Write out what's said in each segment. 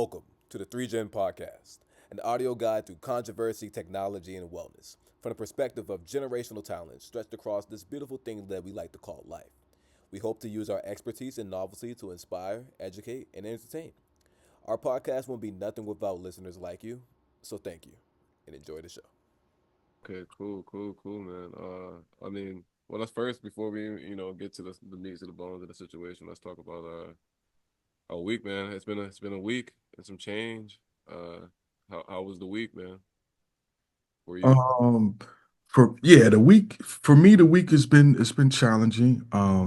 Welcome to the 3Gen Podcast, an audio guide through controversy, technology, and wellness from the perspective of generational talent stretched across this beautiful thing that we like to call life. We hope to use our expertise and novelty to inspire, educate, and entertain. Our podcast won't be nothing without listeners like you, so thank you and enjoy the show. Okay, cool, man. Well, let's first before we get to the meats of the bones of the situation. Let's talk about our week, man. It's been a week and some change. How was the week, man, for you? Um, for yeah, the week for me, the week it's been challenging. A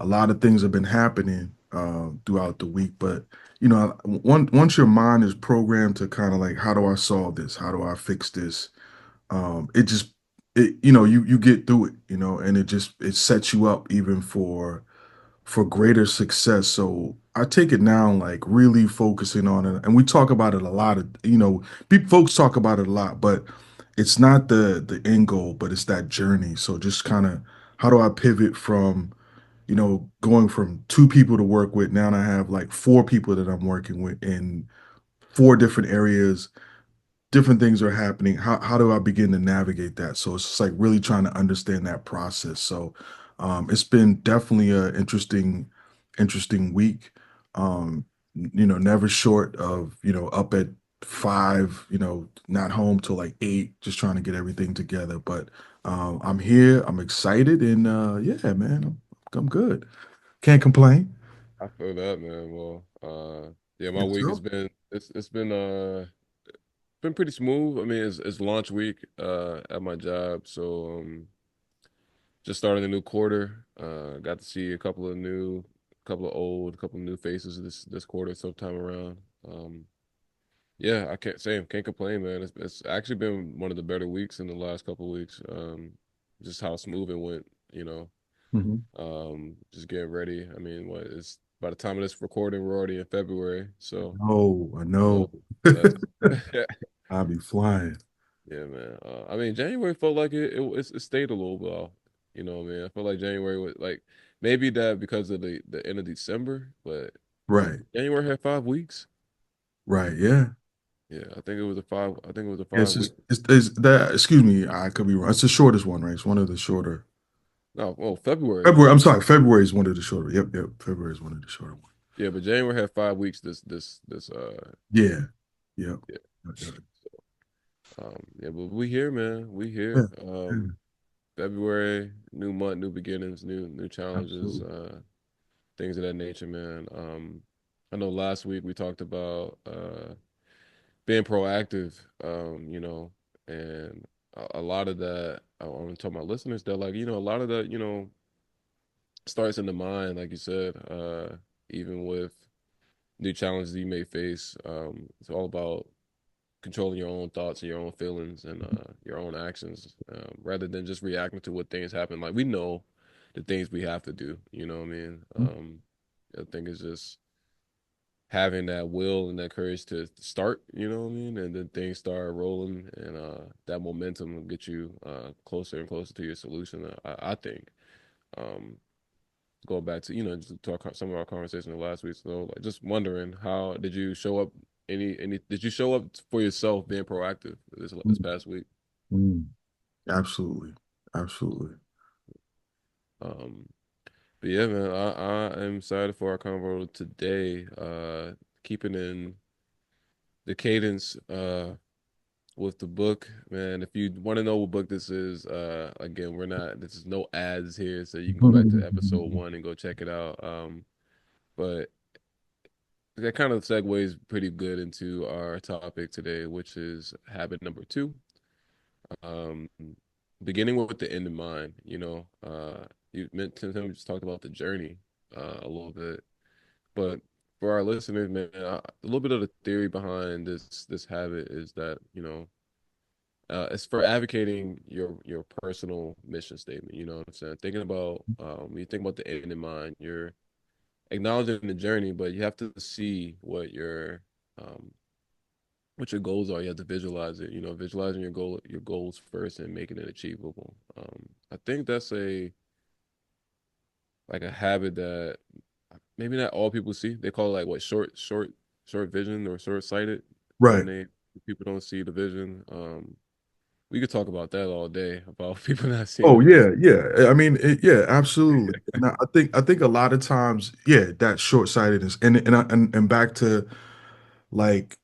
lot of things have been happening throughout the week, but once your mind is programmed to kind of like, how do I solve this? How do I fix this? It just you get through it, and it sets you up even for greater success. So I take it now, like really focusing on it. And we talk about it a lot of, folks talk about it a lot, but it's not the end goal, but it's that journey. So just kind of, how do I pivot from, going from two people to work with? Now I have like four people that I'm working with in four different areas. Different things are happening. How do I begin to navigate that? So it's just like really trying to understand that process. So it's been definitely a interesting week. Never short of, up at 5, not home till like 8, just trying to get everything together. But I'm here, I'm excited, and yeah, man, I'm good. Can't complain. I feel that, man. Well, yeah, my Yes, week sir. has been pretty smooth. I mean, it's launch week at my job, so just starting a new quarter. Got to see couple of old, couple of new faces this quarter sometime around. Yeah, I can't complain, man. It's actually been one of the better weeks in the last couple of weeks. Just how smooth it went, you know. Mhm. Just getting ready. I mean, what is by the time of this recording, we're already in February, so Oh, I you know. know that's I'll be flying. yeah, man. I mean, January felt like it stayed a little while. You know, man. I felt like January was like maybe that because of the end of December, but Right. January had 5 weeks. Right. Yeah. Yeah, I think it was a five. I think it was a Yes, 5 week. it's that. Excuse me, I could be wrong. It's the shortest one, right? It's one of the shorter. No, well, February. February. I'm sorry. February is one of the shorter. Yep. Yep. February is one of the shorter ones. Yeah, but January had 5 weeks. This Yeah. Yep. yeah. Yep, yep. Yeah, but we here, man. We Yeah. here. Yeah. February, new month, new beginnings, new challenges, Absolutely. things of that nature, man. I know last week we talked about being proactive, and a lot of that. I want to tell my listeners that, like, a lot of that, starts in the mind, like you said. Even with new challenges you may face, it's all about controlling your own thoughts and your own feelings and your own actions, rather than just reacting to what things happen. Like we know the things we have to do. You know what I mean? I think it's just having that will and that courage to start. You know what I mean? And then things start rolling, and that momentum will get you closer and closer to your solution. I think. Um, Going back to just to some of our conversation last week, so like just wondering, how did you show up? Any did you show up for yourself being proactive this Mm, past week? mm. Absolutely. Absolutely. Um, but yeah, man, I am excited for our convo today. Keeping in the cadence with the book, man. If you want to know what book this is, again, this is no ads here, so you can go back to episode one and go check it out. But that kind of segues pretty good into our topic today, which is habit number two. Um, Beginning with the end in mind. You mentioned him just talked about the journey a little bit, but for our listeners, man, a little bit of the theory behind this habit is that it's for advocating your personal mission statement. You know what I'm saying? Thinking about when you think about the end in mind, you're acknowledging the journey, but you have to see um what your goals are. You have to visualize it. Visualizing your goals first and making it achievable. I think that's a habit that maybe not all people see. They call it like what short vision or short sighted when Right. they people don't see the vision. We could talk about that all day about people not seeing Oh the vision. yeah, yeah. I mean, yeah, absolutely. And I think a lot of times, yeah, that short-sightedness, and back to like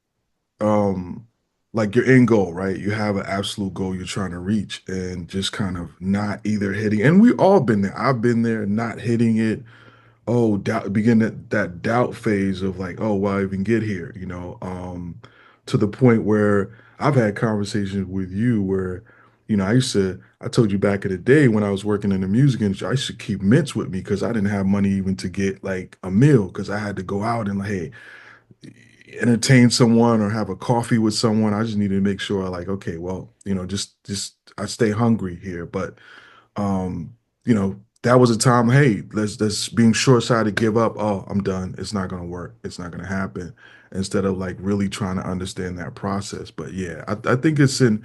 um like your end goal, right? You have an absolute goal you're trying to reach, and just kind of not either hitting. And we all been there. I've been there, not hitting it. Oh, doubt, begin that doubt phase of like, oh, well, I even get here, to the point where I've had conversations with you where, I told you back in the day when I was working in the music industry, I used to keep mints with me because I didn't have money even to get like a meal because I had to go out and like, hey, entertain someone or have a coffee with someone. I just needed to make sure like, okay, well, just I stay hungry here. But that was a time, hey, let's being short-sighted, give up. Oh, I'm done. It's not gonna work. It's not gonna happen. Instead of like really trying to understand that process. But yeah, I think it's in,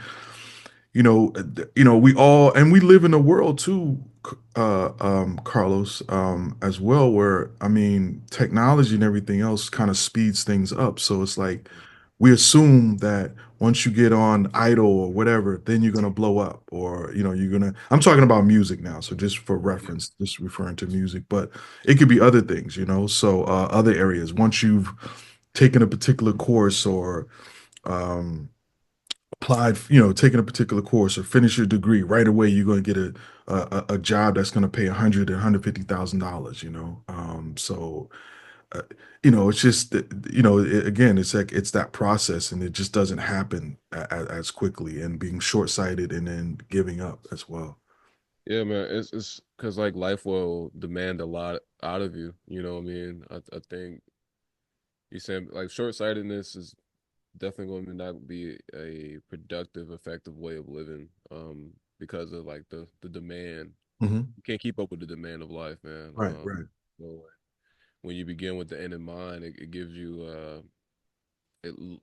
we all and we live in a world too, Carlos, as well, where I mean, technology and everything else kind of speeds things up. So it's like we assume that once you get on Idol or whatever, then you're gonna blow up, or you're gonna. I'm talking about music now, so just for Yeah, reference, just referring to music, but it could be other things, So other areas. Once you've taken a particular course or um, applied, taking a particular course or finish your degree right away, you're going to get a job that's going to pay 150,000 dollars. So it's just again, it's like it's that process, and it just doesn't happen as quickly, and being short-sighted and then giving up as well. yeah, man. It's because like life will demand a lot out of you. You know what I mean? I think you saying like short sightedness is definitely going to not be a productive, effective way of living. Because of like the demand. Hmm. You can't keep up with the demand of life, man. Right, right. So like, when you begin with the end in mind, it gives you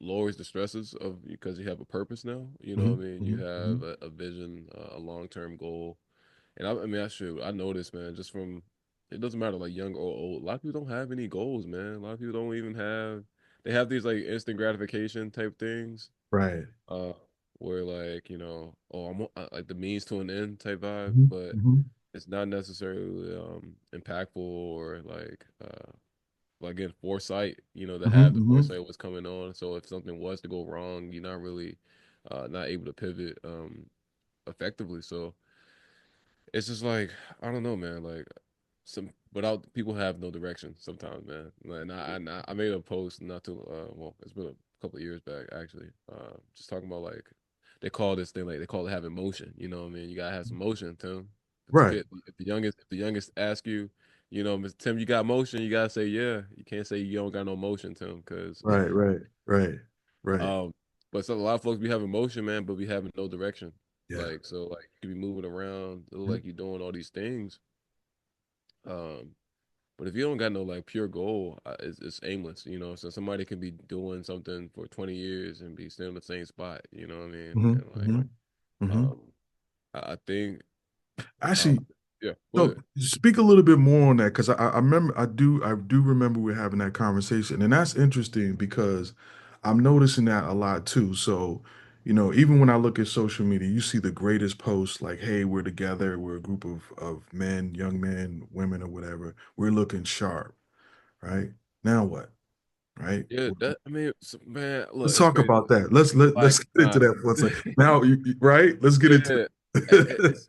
lowers the stresses of because you have a purpose now. You know Hmm. what I mean? You Hmm. have Hmm. a vision, a long term goal. And I mean, I noticed, man, just from it doesn't matter like young or old. A lot of people don't have any goals, man. A lot of people don't even have. They have these like instant gratification type things, Right. uh, where like oh, like the means to an end type vibe, Hmm. but Hmm. it's not necessarily impactful or like again foresight. To Hmm. have the Hmm. foresight what's coming on. So if something was to go wrong, you're not really not able to pivot effectively. So it's just like I don't know, man. Like some without people have no direction sometimes, man. Like, and I made a post not too well, it's been a couple of years back actually. Just talking about like they call this thing like they call it having motion. You know what I mean? You gotta have some motion, Tim. If the Right. kid, if the youngest ask you, Mr. Tim, you got motion? You gotta say yeah. You can't say you don't got no motion, Tim, because Right. Right. Right. Right. um. But so a lot of folks be having motion, man, but be having no direction. Yeah. Like so, like you be moving around, it look like you're doing all these things, um, but if you don't got no like pure goal, it's aimless, So somebody can be doing something for 20 years and be still in the same spot, you know what I mean? Hmm. And like, Hmm. Hmm. um, I think, uh, Actually, yeah, go no, ahead. speak a little bit more on that, because I remember, I do remember we having that conversation, and that's interesting because I'm noticing that a lot too. So, even when I look at social media, you see the greatest posts like, "Hey, we're together. We're a group of men, young men, women, or whatever. We're looking sharp, right? Now what, right? Yeah, I mean, man, look, Let's it's talk crazy. about that. Let's Like, get into nah, that for a second. Now, right? Let's get into yeah, it.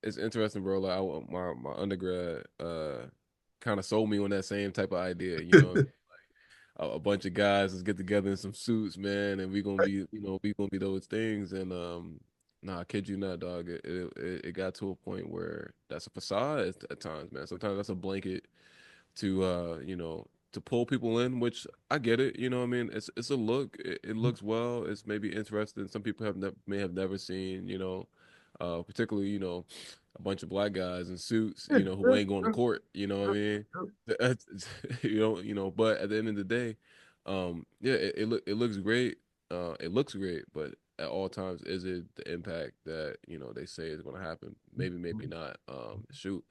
it's interesting, bro. Like, my undergrad, kind of sold me on that same type of idea, a bunch of guys let's get together in some suits, man, and we gonna be, we gonna be those things. And nah, I kid you not, dog. It got to a point where that's a facade at times, man. Sometimes that's a blanket to to pull people in, which I get it. You know what I mean? It's a look. It looks well. It's maybe interesting. Some people may have never seen, particularly a bunch of black guys in suits, who ain't going to court. You know what I mean? But at the end of the day, yeah, it looks great. It looks great, but at all times, is it the impact that they say is going to happen? Maybe, maybe not. Shoot,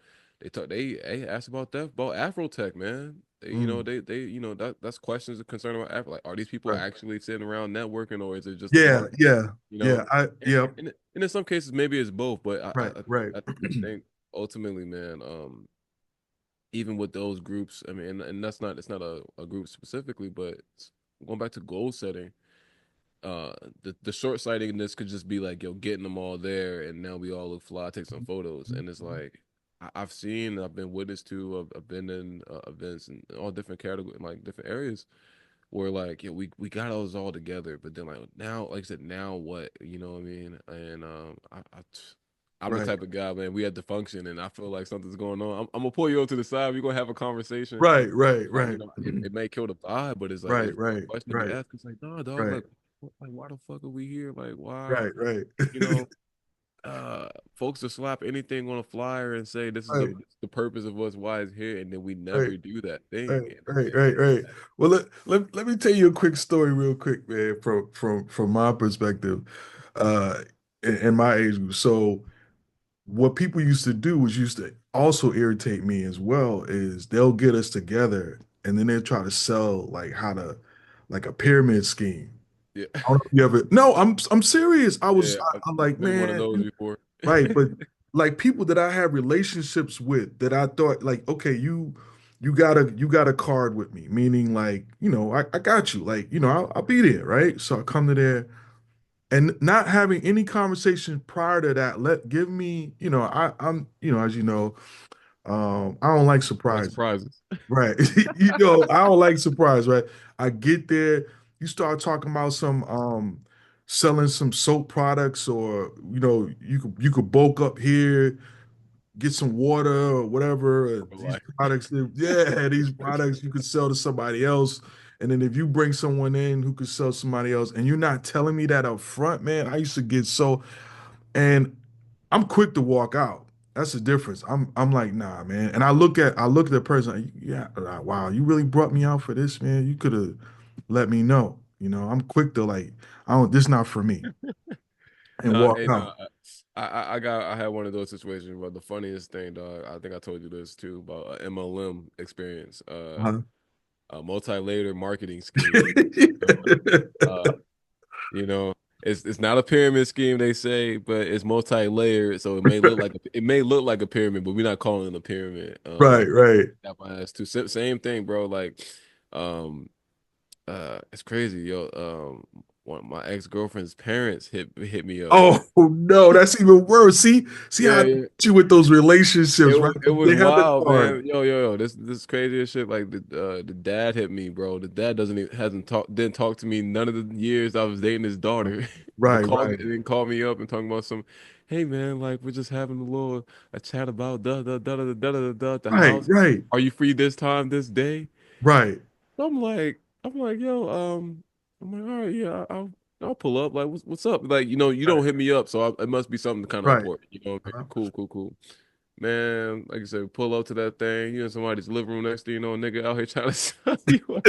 they asked about that about Afrotech, man. Mm, That's questions of concern about Afro. Like, are these people right. actually sitting around networking, or is it just a Yeah, market? yeah, You yeah. know, Yeah, and in some cases maybe it's both, but right, right. I think ultimately, man, even with those groups, I mean, and that's not it's not a group specifically, but going back to goal setting, uh, the short sightedness could just be like, yo, getting them all there, and now we all look fly, take some photos, and it's like I've been witness to, I've been in events in all different categories, like different areas, where like, yeah, we got those all together, but then like now, like I said, now what, you know what I mean? And I'm the Right, type of guy, man. We at the function, and I feel like something's going on. I'm gonna pull you up to the side. We're gonna have a conversation. right, right, Like, right, it may kill the vibe, but it's like right, it's a right, question to be right, asked. It's like, nah, dog, right, like why the fuck are we here? Like, why, right, right, you know, folks to slap anything on a flyer and say this is right, the purpose of us, why it's here, and then we right. never do that thing. Right, right, right, right. Well, let me tell you a quick story real quick, man, from my perspective, uh, in my age group. So what people used to do was used to also irritate me as well is they'll get us together and then they'll try to sell like how to like a pyramid scheme. Yeah, I don't know if you ever, no, I'm serious. yeah, I'm like, been one of man, those before. right, but like people that I have relationships with that I thought like, okay, you got a card with me, meaning like, I got you. Like, I'll be there, right? So I come to there and not having any conversation prior to that, give me, I'm, as you know, I don't like Like surprises. surprises. Right. I don't like surprise, right? I get there, you start talking about some selling some soap products or you could bulk up here, get some water or whatever. These Like, products, yeah, these products you could sell to somebody else. And then if you bring someone in who could sell somebody else and you're not telling me that up front, man, I used to get so and I'm quick to walk out. That's the difference. I'm like, nah, man. And I look at the person, like, yeah, wow, you really brought me out for this, man. You could have let me know. I'm quick to like, this not for me. And nah, walk hey, nah. out. I had one of those situations. But the funniest thing, dog, I think I told you this too about a MLM experience, Uh-huh. a multi-layered marketing scheme. Uh, uh, you know, it's not a pyramid scheme, they say, but it's multi-layered, so it may look like a pyramid, but we're not calling it a pyramid. Right, right. That my ass too. Same thing, bro. Like, um, it's crazy, yo. One of my ex-girlfriend's parents hit me up. Oh no, that's even worse. See how Yeah, I yeah. get you with those relationships, right? It was They have the wild, card. man. Yo. This crazy as shit. Like the dad hit me, bro. The dad doesn't even hasn't talked didn't talk to me none of the years I was dating his daughter, but Right, right. called me up and talking about some. Hey man, like we're just having a chat about da the Right, house. right, Are you free this time this day? right, I'm like, yo, I'm like, all right, yeah, I'll pull up. Like, what's up? Like, you right, don't hit me up, so it must be something kind of right. important. You know what I Uh-huh. mean? Cool. Man, like I said, pull up to that thing. You in somebody's living room next to you, a nigga out here trying to sell you.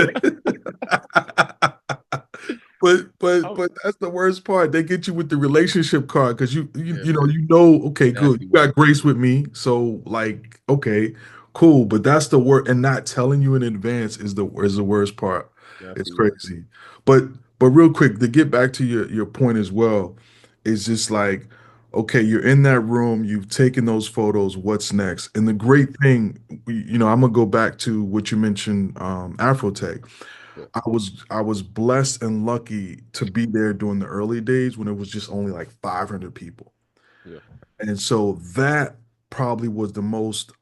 I'm But that's the worst part. They get you with the relationship card because yeah, man, okay, good. nasty You work. got grace with me. So like, okay, cool. But that's the worst and not telling you in advance is the worst part. It's Nasty work. crazy. But but real quick, to get back to your point as well, is just like, okay, you're in that room, you've taken those photos, what's next? And the great thing, I'm gonna go back to what you mentioned, Afrotech. Yeah, I was blessed and lucky to be there during the early days when it was just only like 500 people. yeah, And so that probably was the most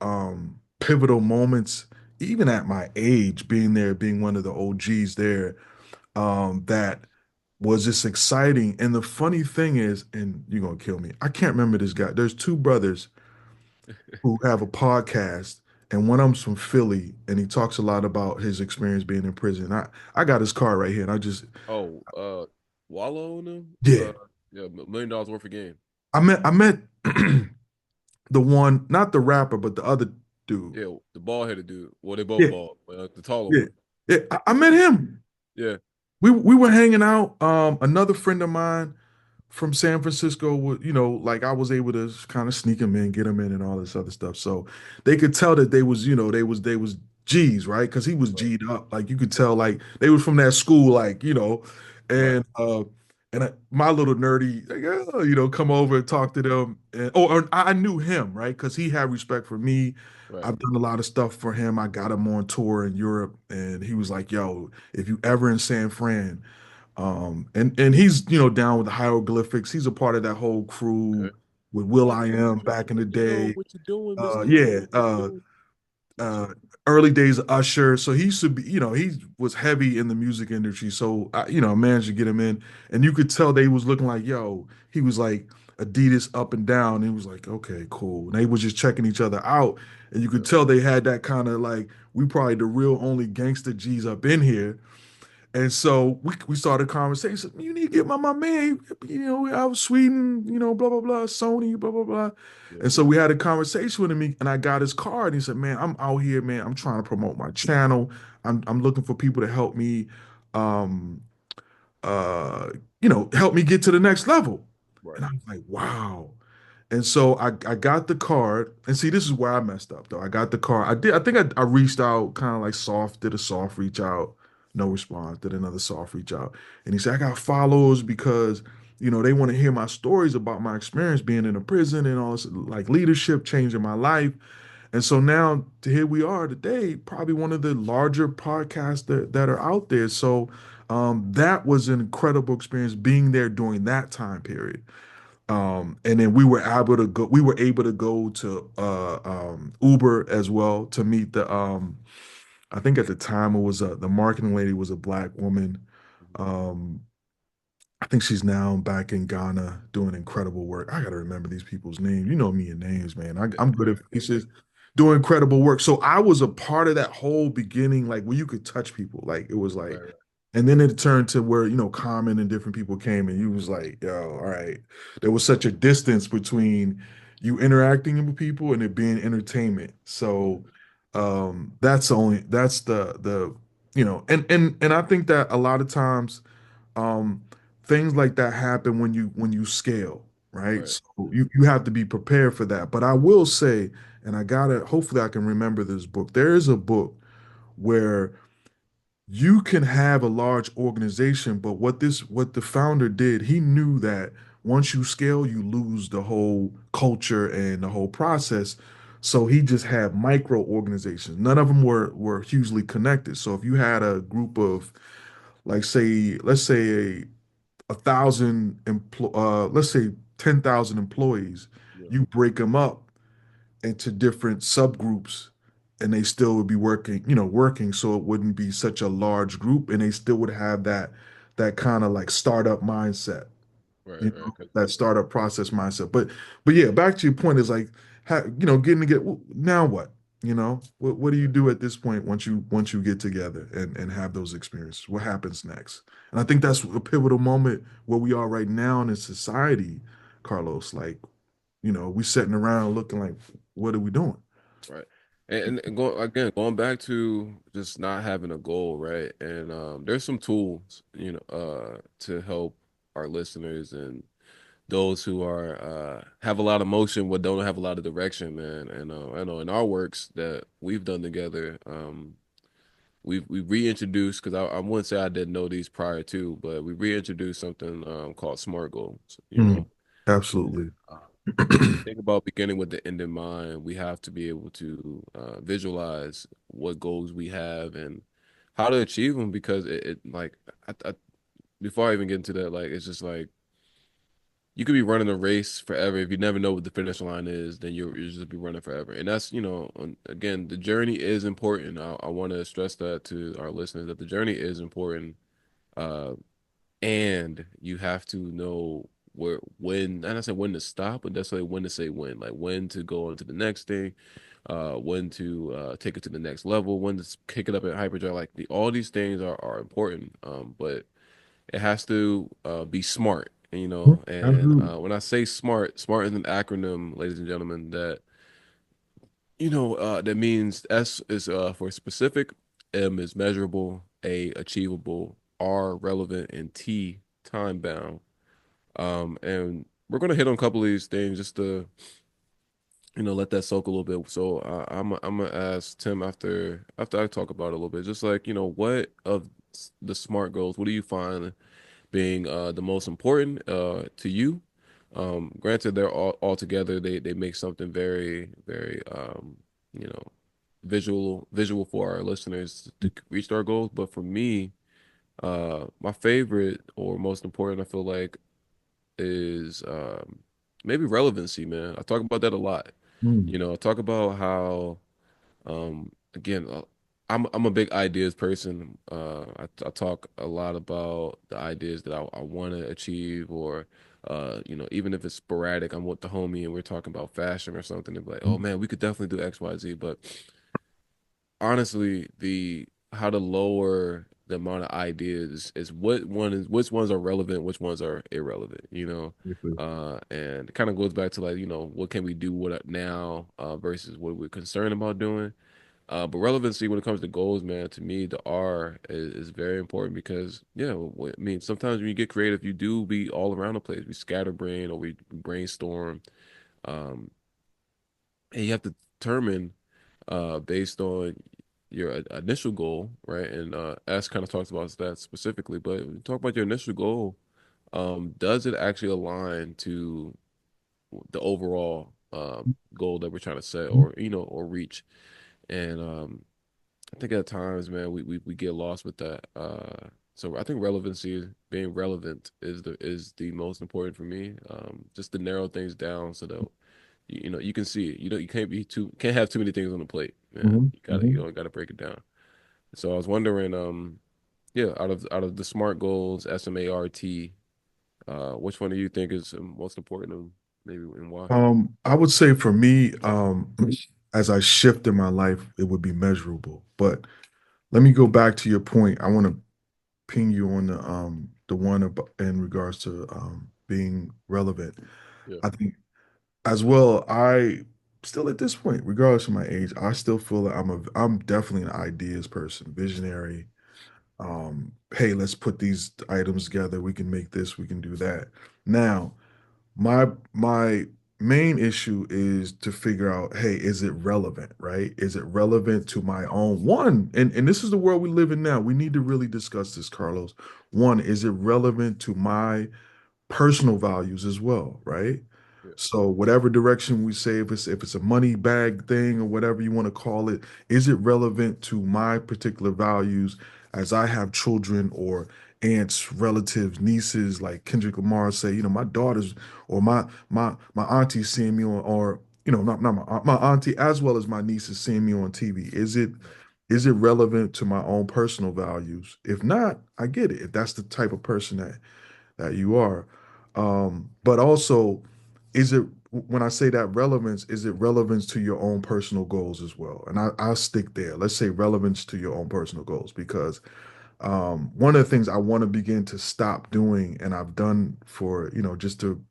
pivotal moments, even at my age, being there, being one of the OGs there, that was just exciting. And the funny thing is, and you're gonna kill me, I can't remember this guy. There's two brothers who have a podcast, and one of them's from Philly, and he talks a lot about his experience being in prison. I got his card right here, and I just Oh, Wallow and them. yeah, Yeah, $1 million worth of game. I met the one, not the rapper, but the other dude. Yeah, the bald headed dude. Well, they both Yeah, bald. The taller yeah, one. yeah. I met him. Yeah. We were hanging out. Another friend of mine from San Francisco would, like I was able to kind of sneak them in, get them in, and all this other stuff. So they could tell that they was, they was G's, right? Because he was Right. G'd up. Like you could tell, like they was from that school, like Right. and my little nerdy, like, come over and talk to them. And or I knew him, right? Because he had respect for me. Right. I've done a lot of stuff for him. I got him on tour in Europe, and he was like, "Yo, if you ever in San Fran." And he's down with the hieroglyphics. He's a part of that whole crew Okay. with Will What I what Am you back in the what you doing? day. What you doing, Mr. Yeah, What you doing? uh, early days of Usher. So he used to be, he was heavy in the music industry. So I managed to get him in, and you could tell they was looking like, yo, he was like Adidas up and down. And it was like, okay, cool. And they was just checking each other out, and you could Yeah. tell they had that kind of like, we probably the real only gangster G's up in here. And so we started a conversation. You need to get my man, out of Sweden, blah blah blah, Sony, blah blah blah. Yeah. And so we had a conversation with him, and I got his card. And he said, "Man, I'm out here, man. I'm trying to promote my channel. I'm looking for people to help me, um, uh, help me get to the next level." And Right. I was like, "Wow." And so I got the card, and see, this is where I messed up though. I got the card. I think I reached out kind of like soft, did a soft reach out, no response, did another soft reach out. And he said, I got followers because, they want to hear my stories about my experience being in a prison and all this like leadership changing my life. And so now here we are today, probably one of the larger podcasts that are out there. So that was an incredible experience being there during that time period. And then we were able to go to Uber as well to meet I think at the time it was the marketing lady was a black woman. Um, I think she's now back in Ghana doing incredible work. I gotta remember these people's names. You know me and names, man. I'm good at faces, doing incredible work. So I was a part of that whole beginning, like where you could touch people. Like it was like, Right. and then it turned to where, Common and different people came and you was like, yo, all right. There was such a distance between you interacting with people and it being entertainment. So that's the and I think that a lot of times um things like that happen when you scale, right? Right. So you have to be prepared for that. But I will say, and I gotta hopefully I can remember this book. There is a book where you can have a large organization, but what the founder did, he knew that once you scale, you lose the whole culture and the whole process. So he just had micro organizations. None of them were hugely connected. So if you had a group of, like, say, let's say let's say 10,000 employees, Yeah. you break them up into different subgroups and they still would be working so it wouldn't be such a large group and they still would have that kind of like startup mindset, Right. Right. that startup process mindset. But yeah, back to your point is like getting together. Now what? What do you do at this point once you get together and have those experiences? What happens next? And I think that's a pivotal moment where we are right now in society, Carlos. Like, we sitting around looking like, what are we doing? Right. And going back to just not having a goal, right? And there's some tools, to help our listeners and those who are have a lot of motion but don't have a lot of direction, man. And I know in our works that we've done together, we've reintroduced, because I wouldn't say I didn't know these prior to, but we reintroduced something called SMART goals, Mm, absolutely. Uh, when we think about beginning with the end in mind, we have to be able to visualize what goals we have and how to achieve them, because it like before I even get into that, like it's just like you could be running a race forever. If you never know what the finish line is, then you'll just be running forever. And that's, again, the journey is important. I want to stress that to our listeners, that the journey is important. Uh, and you have to know when, and I say when to stop, but that's like when to say when, like when to go on to the next thing, when to take it to the next level, when to kick it up at hyperdrive. Like all these things are important. But it has to be smart, Yeah, and absolutely. when I say smart, smart is an acronym, ladies and gentlemen, that that means S is for specific, M is measurable, A achievable, R relevant, and T time bound. And we're gonna hit on a couple of these things just to let that soak a little bit. So I'm gonna ask Tim after I talk about it a little bit, just like what of the SMART goals, what do you find being the most important to you? Granted, they're all together. They make something very very you know visual for our listeners to reach our goals. But for me, my favorite or most important, I feel like, is maybe relevancy, man. I talk about that a lot. Mm. I talk about how again, I'm a big ideas person. I talk a lot about the ideas that I want to achieve, or even if it's sporadic, I'm with the homie and we're talking about fashion or something, and be like, oh man, we could definitely do X, Y, Z. But honestly, the how to lower the amount of ideas is which ones are relevant, which ones are irrelevant, and it kind of goes back to, like, what can we do what now versus what we're concerned about doing. But relevancy when it comes to goals, man, to me, the R is very important because, yeah, I mean, sometimes when you get creative, you do be all around the place. We scatterbrain or we brainstorm, um, and you have to determine, based on your initial goal, right? And S kind of talks about that specifically, but when you talk about your initial goal, does it actually align to the overall goal that we're trying to set, or or reach? And I think at times, man, we get lost with that. So I think relevancy, being relevant, is the most important for me. Just to narrow things down so that you can see it. You can't have too many things on the plate, man. Mhm, You gotta break it down. So I was wondering, yeah, out of the SMART goals, SMART, which one do you think is most important, and maybe and why? I would say for me, as I shift in my life, it would be measurable. But let me go back to your point. I want to ping you on the one about, in regards to being relevant. Yeah, I think as well, I still at this point, regardless of my age, I still feel that I'm definitely an ideas person, visionary. Hey, let's put these items together. We can make this, we can do that. Now, my main issue is to figure out, hey, is it relevant, right? Is it relevant to my own one? And this is the world we live in now. We need to really discuss this, Carlos. One, is it relevant to my personal values as well, right? yeah, So whatever direction we say, if it's a money bag thing or whatever you want to call it, is it relevant to my particular values as I have children or aunts, relatives, nieces, like Kendrick Lamar say, my daughters or my auntie seeing me on, or not my auntie as well as my nieces seeing me on TV. Is it relevant to my own personal values? If not, I get it. If that's the type of person that you are. But also, is it when I say that relevance, is it relevance to your own personal goals as well? And I'll stick there. Let's say relevance to your own personal goals, because one of the things I want to begin to stop doing, and I've done for, just to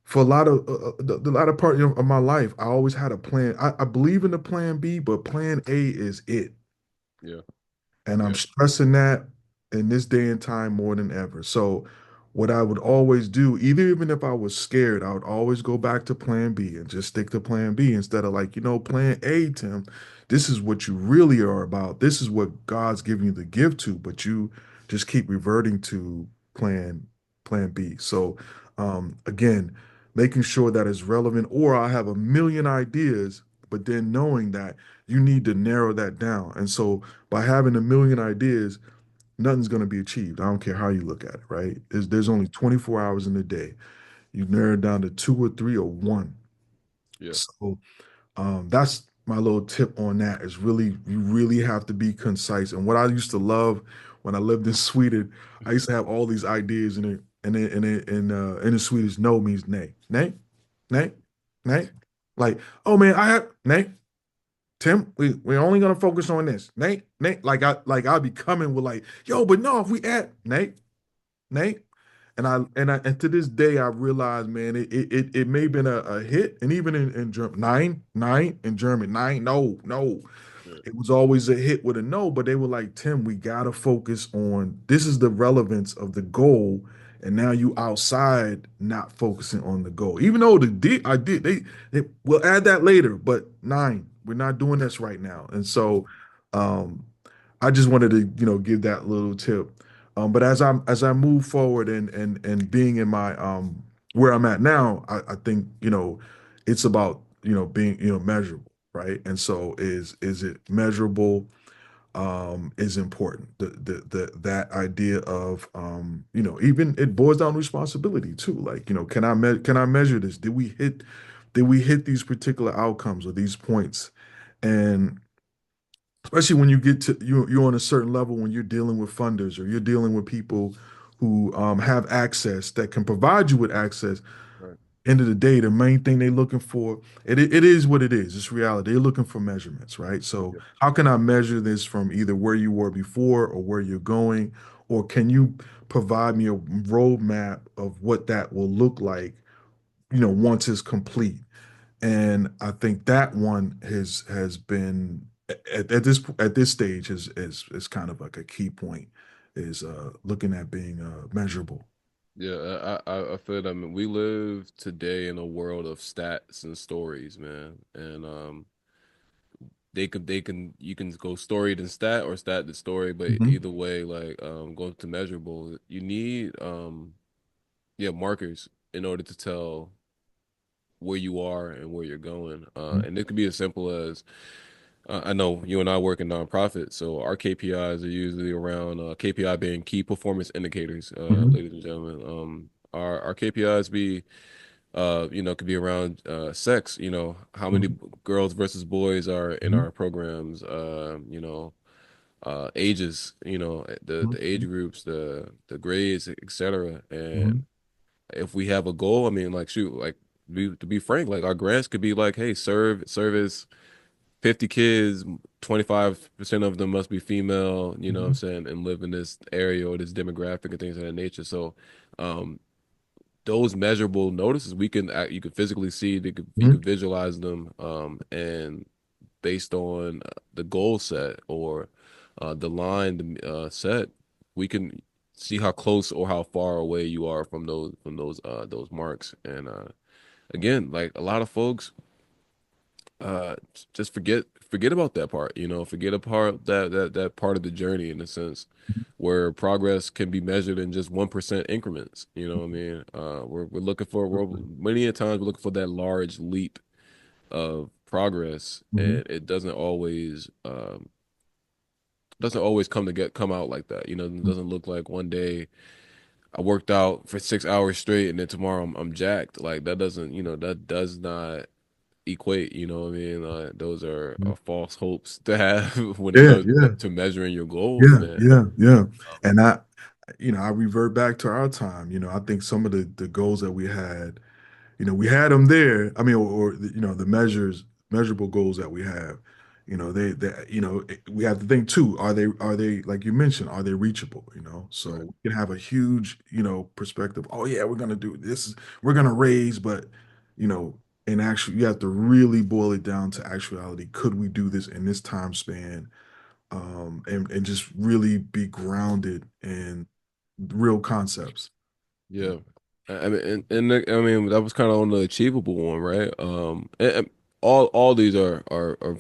for a lot of the latter part of my life, I always had a plan. I believe in the plan B, but plan A is it. yeah, And I'm yeah, stressing that in this day and time more than ever. So, what I would always do, even if I was scared, I would always go back to plan B and just stick to plan B instead of, like, plan A, Tim. This is what you really are about. This is what God's giving you the gift to, but you just keep reverting to plan B. So, again, making sure that it's relevant, or I have a million ideas, but then knowing that you need to narrow that down. And so, by having a million ideas, nothing's going to be achieved. I don't care how you look at it, right? There's only 24 hours in the day. You narrow it down to two or three or one. yeah, So that's my little tip on that, is really, you really have to be concise. And what I used to love when I lived in Sweden, I used to have all these ideas, in the Swedish, no means nay. Nay, nay, nay. Like, oh man, I have nay. Tim, we're only gonna focus on this. Nate, I'll be coming with, like, yo, but no, if we add Nate, and to this day I realize, man, it may have been a hit, and even in German, nine in German, nine, no, no, yeah, it was always a hit with a no, but they were like, Tim, we gotta focus on this is the relevance of the goal, and now you outside not focusing on the goal. Even though I did they will add that later, but nine, we're not doing this right now. And so um I just wanted to, give that little tip. But as I move forward and being in my where I'm at now, I think, it's about, being, measurable, right? And so is it measurable is important. That idea of even it boils down to responsibility too. Like, can I measure this? Did we hit these particular outcomes or these points? And especially when you get to you're on a certain level, when you're dealing with funders or you're dealing with people who have access that can provide you with access. Right. End of the day, the main thing they're looking for, it is what it is. It's reality. They're looking for measurements, right? So Yeah. how can I measure this from either where you were before or where you're going? Or can you provide me a roadmap of what that will look like, once it's complete? And I think that one has been at this stage is kind of like a key point, is looking at being measurable. Yeah, I feel that. I mean, we live today in a world of stats and stories, man. And they can you can go story to stat or stat to story, but Mhm. either way, like go to measurable, you need yeah, markers in order to tell where you are and where you're going. And it could be as simple as I know you and I work in nonprofit, so our KPIs are usually around KPI being key performance indicators, Mhm. ladies and gentlemen. Our KPIs could be around sex, how many Mhm. girls versus boys are in Mhm. our programs, ages, the age Mhm. groups, the grades, etc. And Mhm. if we have a goal, I mean, like, shoot, like, to be frank, like, our grants could be like, hey, service 50 kids, 25% of them must be female, you know what I'm Mhm. saying, and live in this area or this demographic and things of that nature. So, um, those measurable notices you can physically see, you Mhm. can visualize them, and based on the goal set or the line set, we can see how close or how far away you are from those marks. And again, like a lot of folks just forget about that part, forget a part that part of the journey, in a sense where progress can be measured in just 1% increments. You know what I mean? We're looking for, many a times we're looking for that large leap of progress, Mhm. and it doesn't always come out like that. It Mhm. doesn't look like one day I worked out for 6 hours straight and then tomorrow I'm jacked. Like that doesn't, that does not equate. You know what I mean? Those are Mhm. false hopes to have when it Yeah, comes yeah, to measuring your goals, yeah, man. yeah, yeah. And I revert back to our time. I think some of the goals that we had them there. I mean, the measurable goals that we have. We have to think too. Are they like you mentioned? Are they reachable? Right. So we can have a huge, perspective. Oh yeah, we're gonna do this. We're gonna raise, but you know, in actual, you have to really boil it down to actuality. Could we do this in this time span? And just really be grounded in real concepts. Yeah. I mean, I mean that was kind of on the achievable one, right? And all these are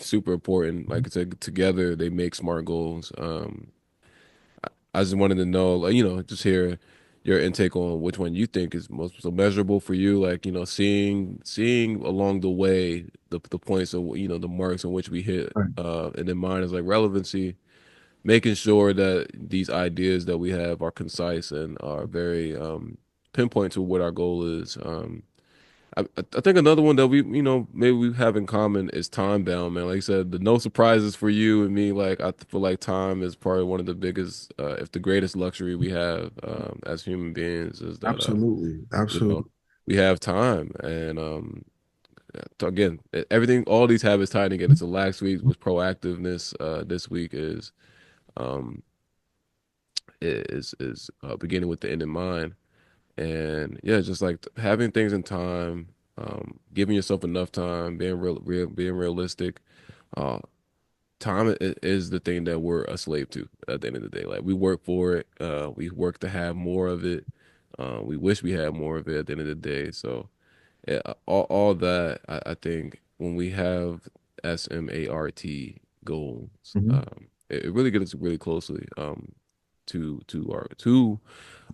super important. Like I said, together they make smart goals. I just wanted to know, like, just hear your intake on which one you think is most so measurable for you. Like, seeing along the way the points of the marks in which we hit. Right. And then mine is like relevancy, making sure that these ideas that we have are concise and are very pinpoint to what our goal is. I think another one that we, maybe we have in common is time bound, man. Like you said, the no surprises for you and me. Like I feel like time is probably one of the biggest, if the greatest luxury we have as human beings is that Absolutely. you know Absolutely. we have time. And so again, everything, all these habits tying together. So last week was proactiveness. This week um is beginning with the end in mind. And yeah, just like having things in time, giving yourself enough time, being realistic. Uh, time is the thing that we're a slave to at the end of the day. Like we work for it, we work to have more of it. We wish we had more of it at the end of the day. So yeah, all that I think when we have SMART goals, Hmm. it really gets us really closely to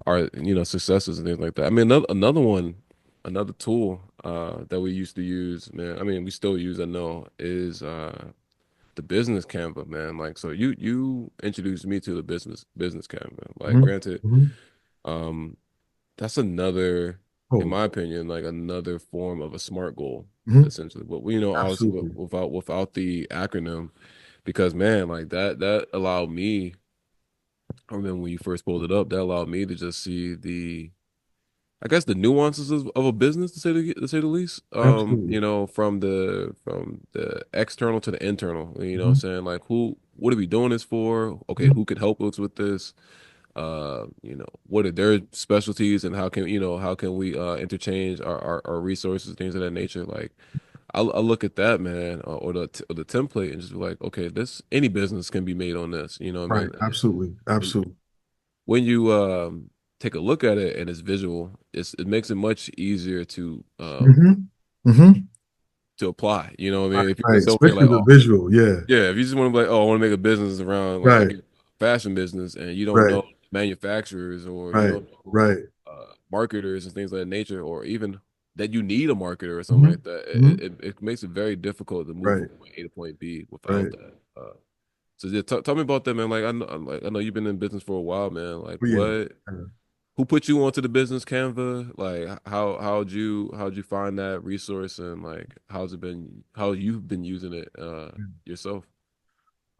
our successes and things like that. I mean another one, another tool that we used to use, man. I mean we still use, I know, is the business Canva, man. Like so you introduced me to the business Canva. Like Hmm. granted, Hmm. um that's another, in Oh, my opinion, like another form of a SMART goal, hmm. essentially. But obviously Absolutely. without the acronym, because man, like that allowed me. I remember when you first pulled it up, that allowed me to just see I guess the nuances of a business, to say the least. Absolutely. From the external to the internal. You know what I'm Hmm. saying? Like what are we doing this for? Okay, Hmm. who could help us with this? What are their specialties and how can we interchange our resources, things of that nature. Like I look at that, man, or the template and just be like, okay, this any business can be made on this, you know what I Right. mean? Absolutely. And Absolutely. when you take a look at it and it's visual, it makes it much easier Hmm. Hmm. to apply, you know what I Right. mean? If you Right. just don't say Especially like, the oh visual. Yeah. yeah, if you just want to be like, oh, I want to make a business around like Right. again, fashion business, and you don't Right. know manufacturers or you Right. don't know Right. marketers and things of that nature, or even that you need a marketer or something Hmm. like that, Hmm. it makes it very difficult to move from Right. point A to point B without Right. that. So yeah, tell me about that, man. Like I know you've been in business for a while, man. Like Oh, yeah. Yeah. who put you onto the business Canva? Like how'd you find that resource, and like how you've been using it yourself?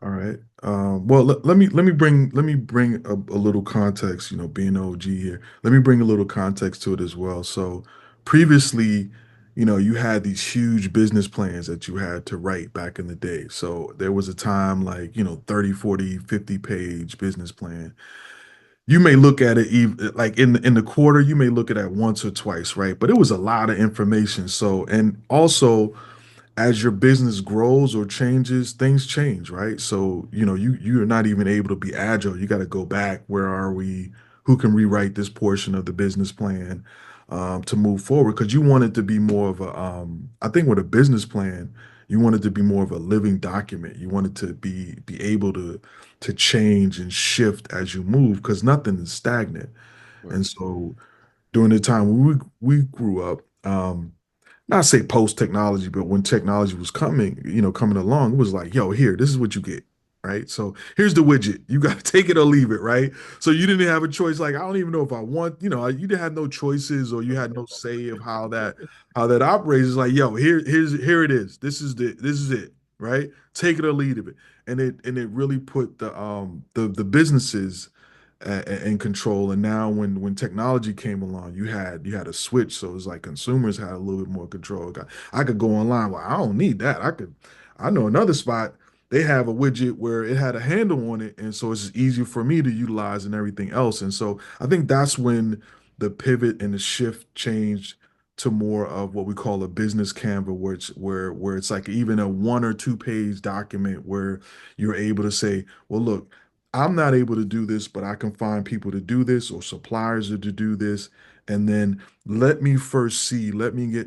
All right. Well, let me bring a little context. Being OG here, let me bring a little context to it as well. So, previously, you had these huge business plans that you had to write back in the day. So there was a time like 30, 40, 50 page business plan. You may look at it even like in the quarter, you may look at it once or twice, right? But it was a lot of information. So, and also as your business grows or changes, things change, right? So, you're not even able to be agile. You got to go back. Where are we? Who can rewrite this portion of the business plan to move forward? Because you want it to be more of I think with a business plan, you want it to be more of a living document. You want it to be able to change and shift as you move because nothing is stagnant. Right. And so during the time we grew up, not say post technology, but when technology was coming along, it was like, yo, here, this is what you get, right? So here's the widget. You got to take it or leave it, right? So you didn't have a choice. Like, I don't even know if I want, you didn't have no choices or you had no say of how that operates. It's like, yo, here it is. This is it, right? Take it or leave it. And it really put the businesses and control. And now when technology came along, you had a switch. So it's like consumers had a little bit more control. I could go online. Well, I don't need that. I know another spot. They have a widget where it had a handle on it, and so it's easier for me to utilize and everything else. And so I think that's when the pivot and the shift changed to more of what we call a business Canva, where it's like even a 1 or 2 page document where you're able to say, well, look, I'm not able to do this, but I can find people to do this or suppliers to do this. And then let me get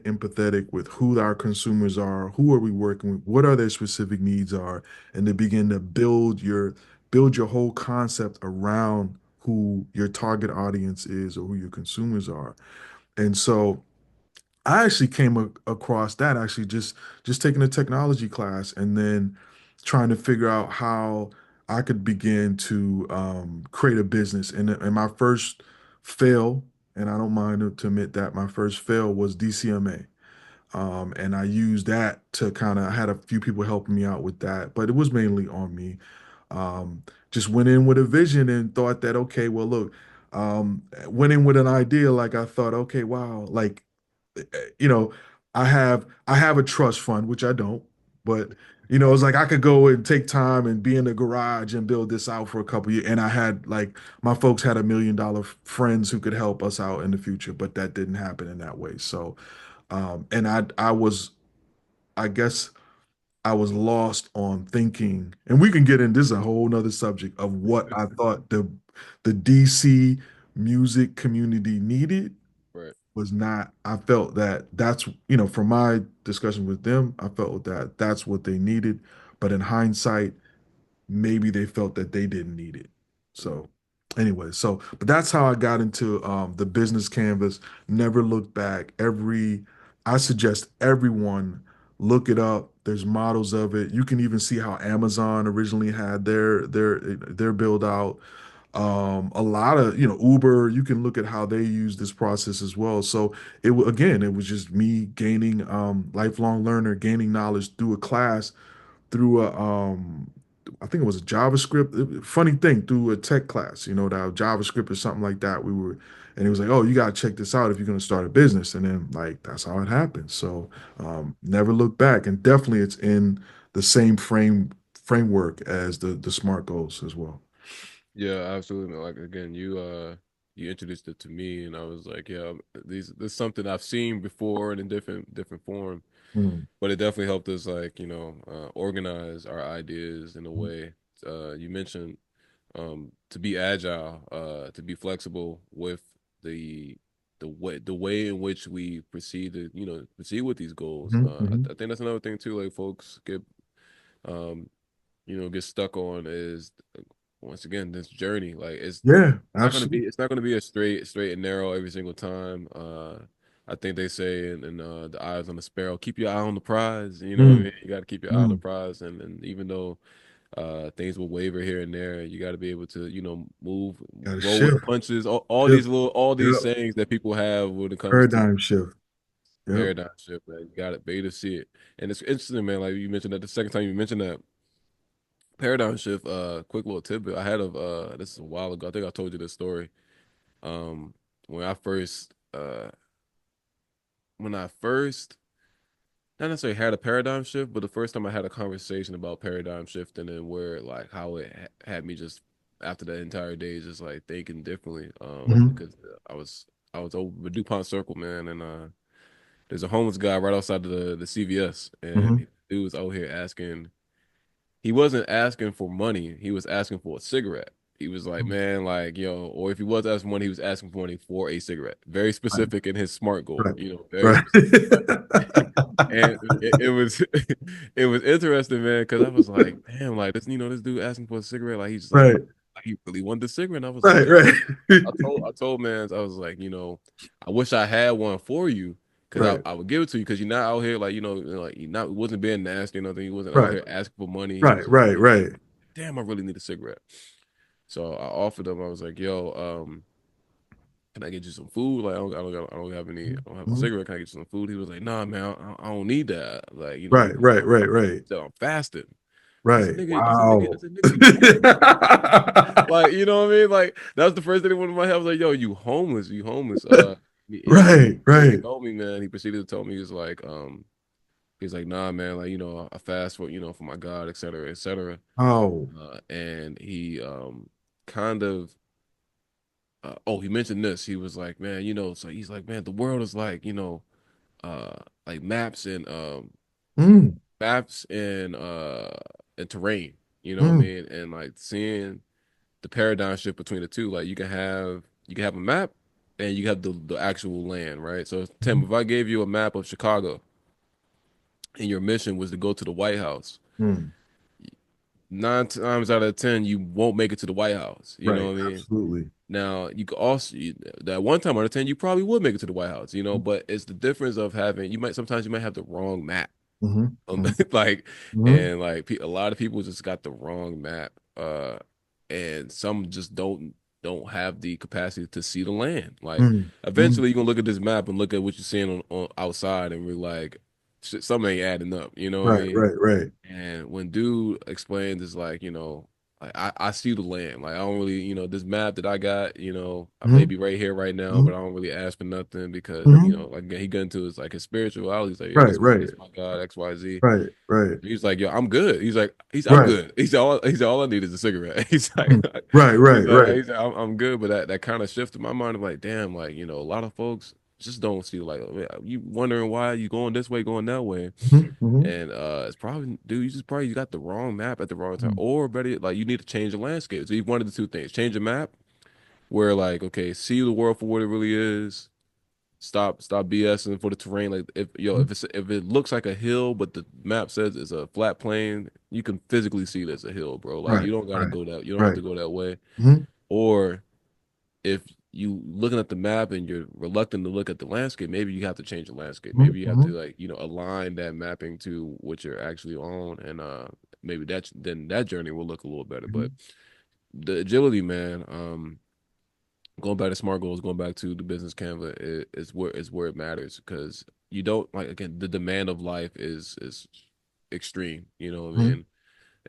empathetic with who our consumers are, who are we working with, what are their specific needs are, and to begin to build your whole concept around who your target audience is or who your consumers are. And so I actually came across that actually just taking a technology class and then trying to figure out how I could begin to create a business. And my first fail, and I don't mind to admit that my first fail was DCMA. And I used that to I had a few people helping me out with that, but it was mainly on me. Um, just went in with a vision and thought that, okay, well, look, went in with an idea like I thought, okay, wow, like you know, I have a trust fund, which I don't, but it's like I could go and take time and be in the garage and build this out for a couple years. And I had like my folks had $1 million friends who could help us out in the future, but that didn't happen in that way. So, and I guess I was lost on thinking, and we can get in this is a whole nother subject of what I thought the DC music community needed Right. was not. I felt that that's, you know, from my discussion with them, I felt that that's what they needed. But in hindsight, maybe they felt that they didn't need it. Mm. So anyway, so but that's how I got into the business canvas. Never looked back. I suggest everyone look it up. There's models of it. You can even see how Amazon originally had their build out. A lot of, you know, Uber, you can look at how they use this process as well. So again, it was just me gaining lifelong learner, gaining knowledge through a class, through a I think it was a JavaScript. Funny thing, through a tech class, you know, that JavaScript or something like that. And he was like, "Oh, you gotta check this out if you're gonna start a business." And then like that's how it happened. So never look back, and definitely it's in the same framework as the SMART goals as well. Yeah, absolutely. Like again, you introduced it to me, and I was like, yeah, this is something I've seen before and in different form, Mm, but it definitely helped us like organize our ideas in a mm, way. You mentioned to be agile, to be flexible with the the way in which we proceed to proceed with these goals. mhm, mhm. I think that's another thing too. Like folks um get stuck on is once again this journey. Like Yeah, absolutely. it's not gonna be a straight and narrow every single time. I think they say in the eyes on the sparrow, keep your eye on the prize. You know what I Mm, mean? You got to keep your eye on the mm. prize, and even though things will waver here and there, you got to be able to move, Got to roll with the shift, punches. shift. All these Yep. sayings that people have when it comes to Paradigm shift. Yep. paradigm shift, man. You got to be able to see it, and it's interesting, man. Like you mentioned that the second time you mentioned that paradigm shift. Quick little tidbit I had of this is a while ago. I think I told you this story. Um, when I first when I first not necessarily had a paradigm shift, but the first time I had a conversation about paradigm shifting and where like how it had me just after that entire day just like thinking differently. Mhm, Because I was over the DuPont Circle, man, and there's a homeless guy right outside of the CVS, and mhm. the dude was out here asking. He wasn't asking for money. He was asking for a cigarette. He was like, man, like, or if he was asking money, he was asking for money for a cigarette. Very Right, specific in his SMART goal, right, very right. specific. And it was it was interesting, man, because I was like, damn, like this dude asking for a cigarette, like he's just like, Right, he really wanted the cigarette. And I was right, like, right. I told man, I was like, I wish I had one for you, because Right, I would give it to you, because you're not out here like like he wasn't being nasty or nothing. He wasn't out right, here asking for money. He right, was just right, like, right. damn, I really need a cigarette. So I offered him. I was like, yo, can I get you some food? Like I don't have any. I don't have a Mhm. cigarette. Can I get you some food? He was like, nah, man, I don't need that. Like Right, right, right, right, so I'm fasting. right. I Wow. said, nigga, you like, you know what I mean? Like, that was the first thing that went in my head. I was like, yo, you homeless. Right, And he right. told me, man, he proceeded to tell me, he's like, nah, man, like, I fast for, for my God, et cetera, et cetera. Oh. And he kind of, he mentioned this. He was like, man, so he's like, man, the world is like, uh, like Mm, maps and terrain, you know what I mm, mean? And like seeing the paradigm shift between the two. Like you can have a map and you have the actual land, right? So Tim, mm, if I gave you a map of Chicago and your mission was to go to the White House, mm. 9 times out of 10 you won't make it to the White House. You know Right, what I mean? absolutely. Now you could also that 1 time out of 10 you probably would make it to the White House, but it's the difference of having you might have the wrong map. Hmm, hmm, Like hmm, and like a lot of people just got the wrong map, and some just don't have the capacity to see the land. Like mm, mm. eventually you're gonna look at this map and look at what you're seeing on outside and we're like, shit, something ain't adding up, you know what I Right, mean? right, right. And when dude explains, it's like, I see the land. Like I don't really, this map that I got, I may Hmm, be right here right now, hmm, but I don't really ask for nothing because, hmm. like he got into his like his spirituality. He's like, yo, Right, right, this is my God, XYZ. right, right, He's like, yo, I'm good. I'm right. good. He's all I need is a cigarette. Mhm. Right, right, right. I'm good. But that kind of shifted my mind of like, damn, like, a lot of folks just don't see like you wondering why you going this way, going that way. Hmm, hmm, And it's probably, dude, you got the wrong map at the wrong time. Or better, like you need to change the landscape. So you one of the two things. Change the map where like, okay, see the world for what it really is. Stop BSing for the terrain. Like Mhm. if it looks like a hill, but the map says it's a flat plain, you can physically see that's a hill, bro. Like Right, you don't gotta right, go that you don't have right. to go that way. Hmm. Or if you looking at the map and you're reluctant to look at the landscape, maybe you have to change the landscape. Hmm. Maybe you have to Hmm. like, align that mapping to what you're actually on, and maybe then that journey will look a little better. But Hmm. the agility, man, going back to SMART goals, going back to the business Canva is where it matters, because you don't, like, again, the demand of life is extreme. You know what I Hmm. mean?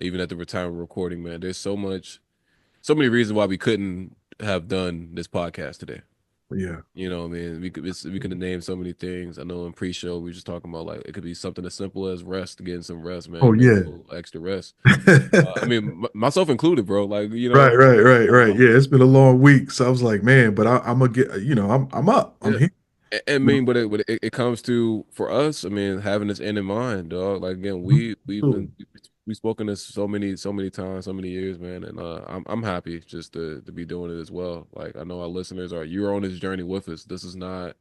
Even at the retirement recording, man, there's so many reasons why we couldn't have done this podcast today. Yeah. You know what I mean? We could have named so many things. I know in pre-show we were just talking about, like, it could be something as simple as rest, getting some rest, Oh man, getting a yeah. little extra rest. I mean, myself included, bro. Like, Right, right, right, uh, right. Yeah, it's been a long week, so I was like, man, but I'm gonna get, I'm up, I'm yeah. here. I You mean, but it comes to, for us, I mean, having this end in mind, dog. Like, again, know? we've Absolutely. spoken this so many times, so many years, man, and I'm happy just to be doing it as well. Like, I know our listeners are, you're on this journey with us. This is not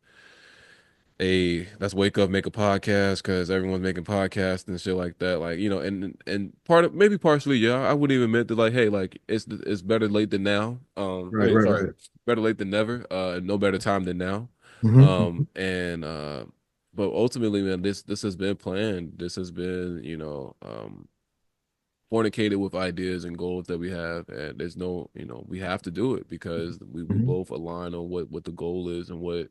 a let's wake up, make a podcast because everyone's making podcasts and shit like that. Like, and maybe partially, yeah, I wouldn't even admit that, like, hey, like, it's better late than now. I Right, mean, right, sorry, right. better late than never. No better time than now. Hmm. And but ultimately, man, this has been planned. This has been, fornicated with ideas and goals that we have, and there's no, we have to do it because we Hmm. both align on what the goal is, and what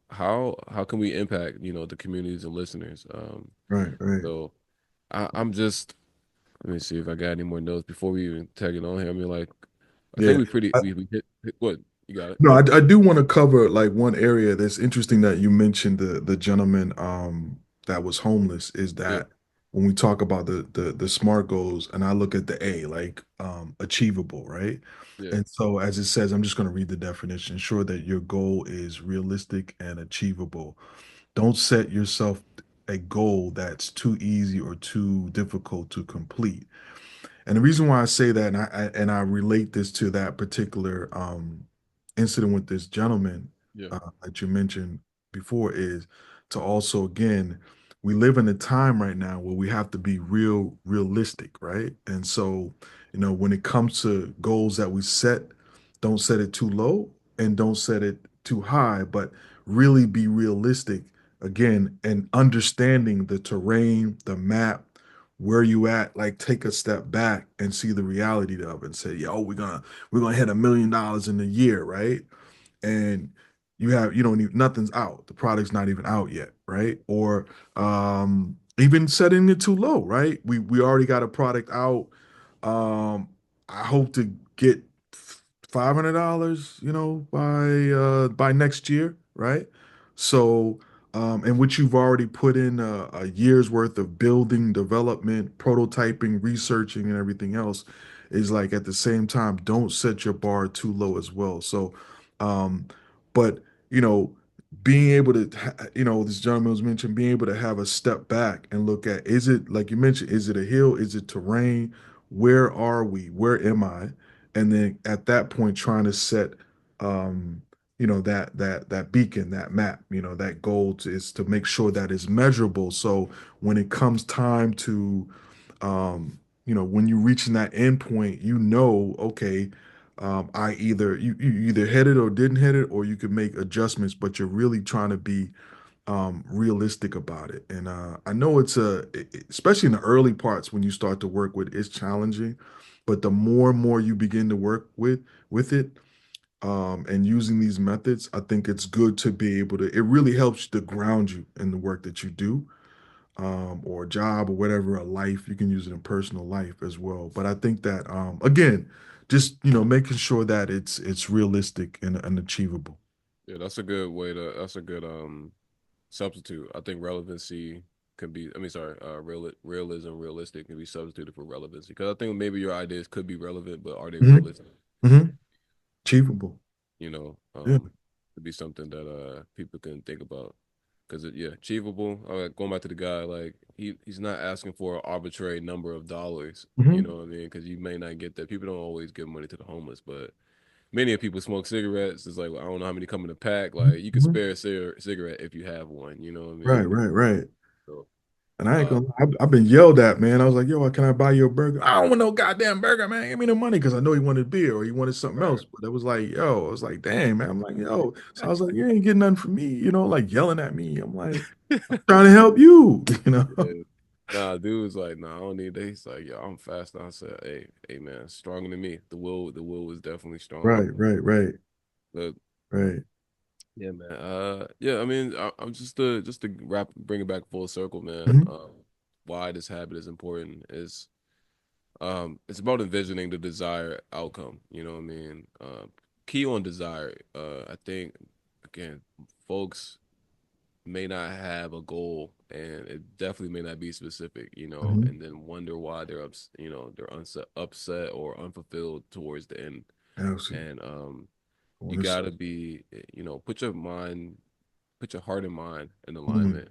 how can we impact, the communities and listeners. Right, right. So I'm just, let me see if I got any more notes before we even tag it on here. I mean, like, I think Yeah. we hit what you got it. No, I do want to cover like one area that's interesting that you mentioned the gentleman that was homeless is Yeah, that when we talk about the SMART goals and I look at the A like achievable, right? yeah, And so as it says, I'm just going to read the definition, ensure that your goal is realistic and achievable. Don't set yourself a goal that's too easy or too difficult to complete. And the reason why I say that, and I relate this to that particular incident with this gentleman yeah, that you mentioned before, is to also again, we live in a time right now where we have to be realistic, right? And so, when it comes to goals that we set, don't set it too low and don't set it too high, but really be realistic again and understanding the terrain, the map, where you at, like take a step back and see the reality of it and say, yo, we're gonna hit $1 million in a year, right? And you don't need, nothing's out, the product's not even out yet, right? Or even setting it too low, right? We already got a product out. I hope to get $500, by next year, right? So and which you've already put in a year's worth of building, development, prototyping, researching, and everything else, is like at the same time, don't set your bar too low as well. So, um, but you know, being able to, this gentleman was mentioned, being able to have a step back and look at, is it, like you mentioned, is it a hill? Is it terrain? Where are we? Where am I? And then at that point, trying to set, um, that beacon, that map, that goal is to make sure that it's measurable. So when it comes time to, when you're reaching that end point, okay, you either hit it or didn't hit it, or you can make adjustments, but you're really trying to be realistic about it. And I know especially in the early parts when you start to work with, it's challenging, but the more and more you begin to work with it, and using these methods, I think it's good to be able to. It really helps to ground you in the work that you do, or a job or whatever, a life. You can use it in personal life as well. But I think that again, just making sure that it's realistic and achievable. yeah. That's a good way to. That's a good substitute. I think relevancy can be. I mean, sorry, realism, realistic can be substituted for relevancy, because I think maybe your ideas could be relevant, but are they Hmm. realistic? Hmm. Achievable. You know, Yeah. to be something that people can think about. Because yeah, achievable. Going back to the guy, like, he's not asking for an arbitrary number of dollars. You Hmm. know what I mean? Because you may not get that. People don't always give money to the homeless, but many of people smoke cigarettes. It's like, well, I don't know how many come in a pack. Mhm, Like you could mhm. spare a cigarette if you have one. You know what I Right, mean? right, right. So, And I ain't uh, gonna lie, I've been yelled at, man. I was like, yo, can I buy you a burger? I don't want no goddamn burger, man. Give me the money because I know he wanted beer or he wanted something right. else. But it was like, yo, I was like, dang, man. I'm like, yo. So I was like, you ain't getting nothing from me, like yelling at me. I'm like, trying to help you, you know? Yeah. Nah, dude was like, nah, I don't need that. He's like, yo, I'm fast. I said, hey, man, stronger than me. The will was definitely strong. Right, right, right, But right. yeah, man. Yeah, I mean, I'm just to bring it back full circle, man. Hmm. Why this habit is important is it's about envisioning the desired outcome. You know what I mean? Key on desire. I think again, folks may not have a goal and it definitely may not be specific, Hmm. and then wonder why they're upset or unfulfilled towards the end. Absolutely. And I you want to say, gotta be, put your heart and mind in mhm, alignment,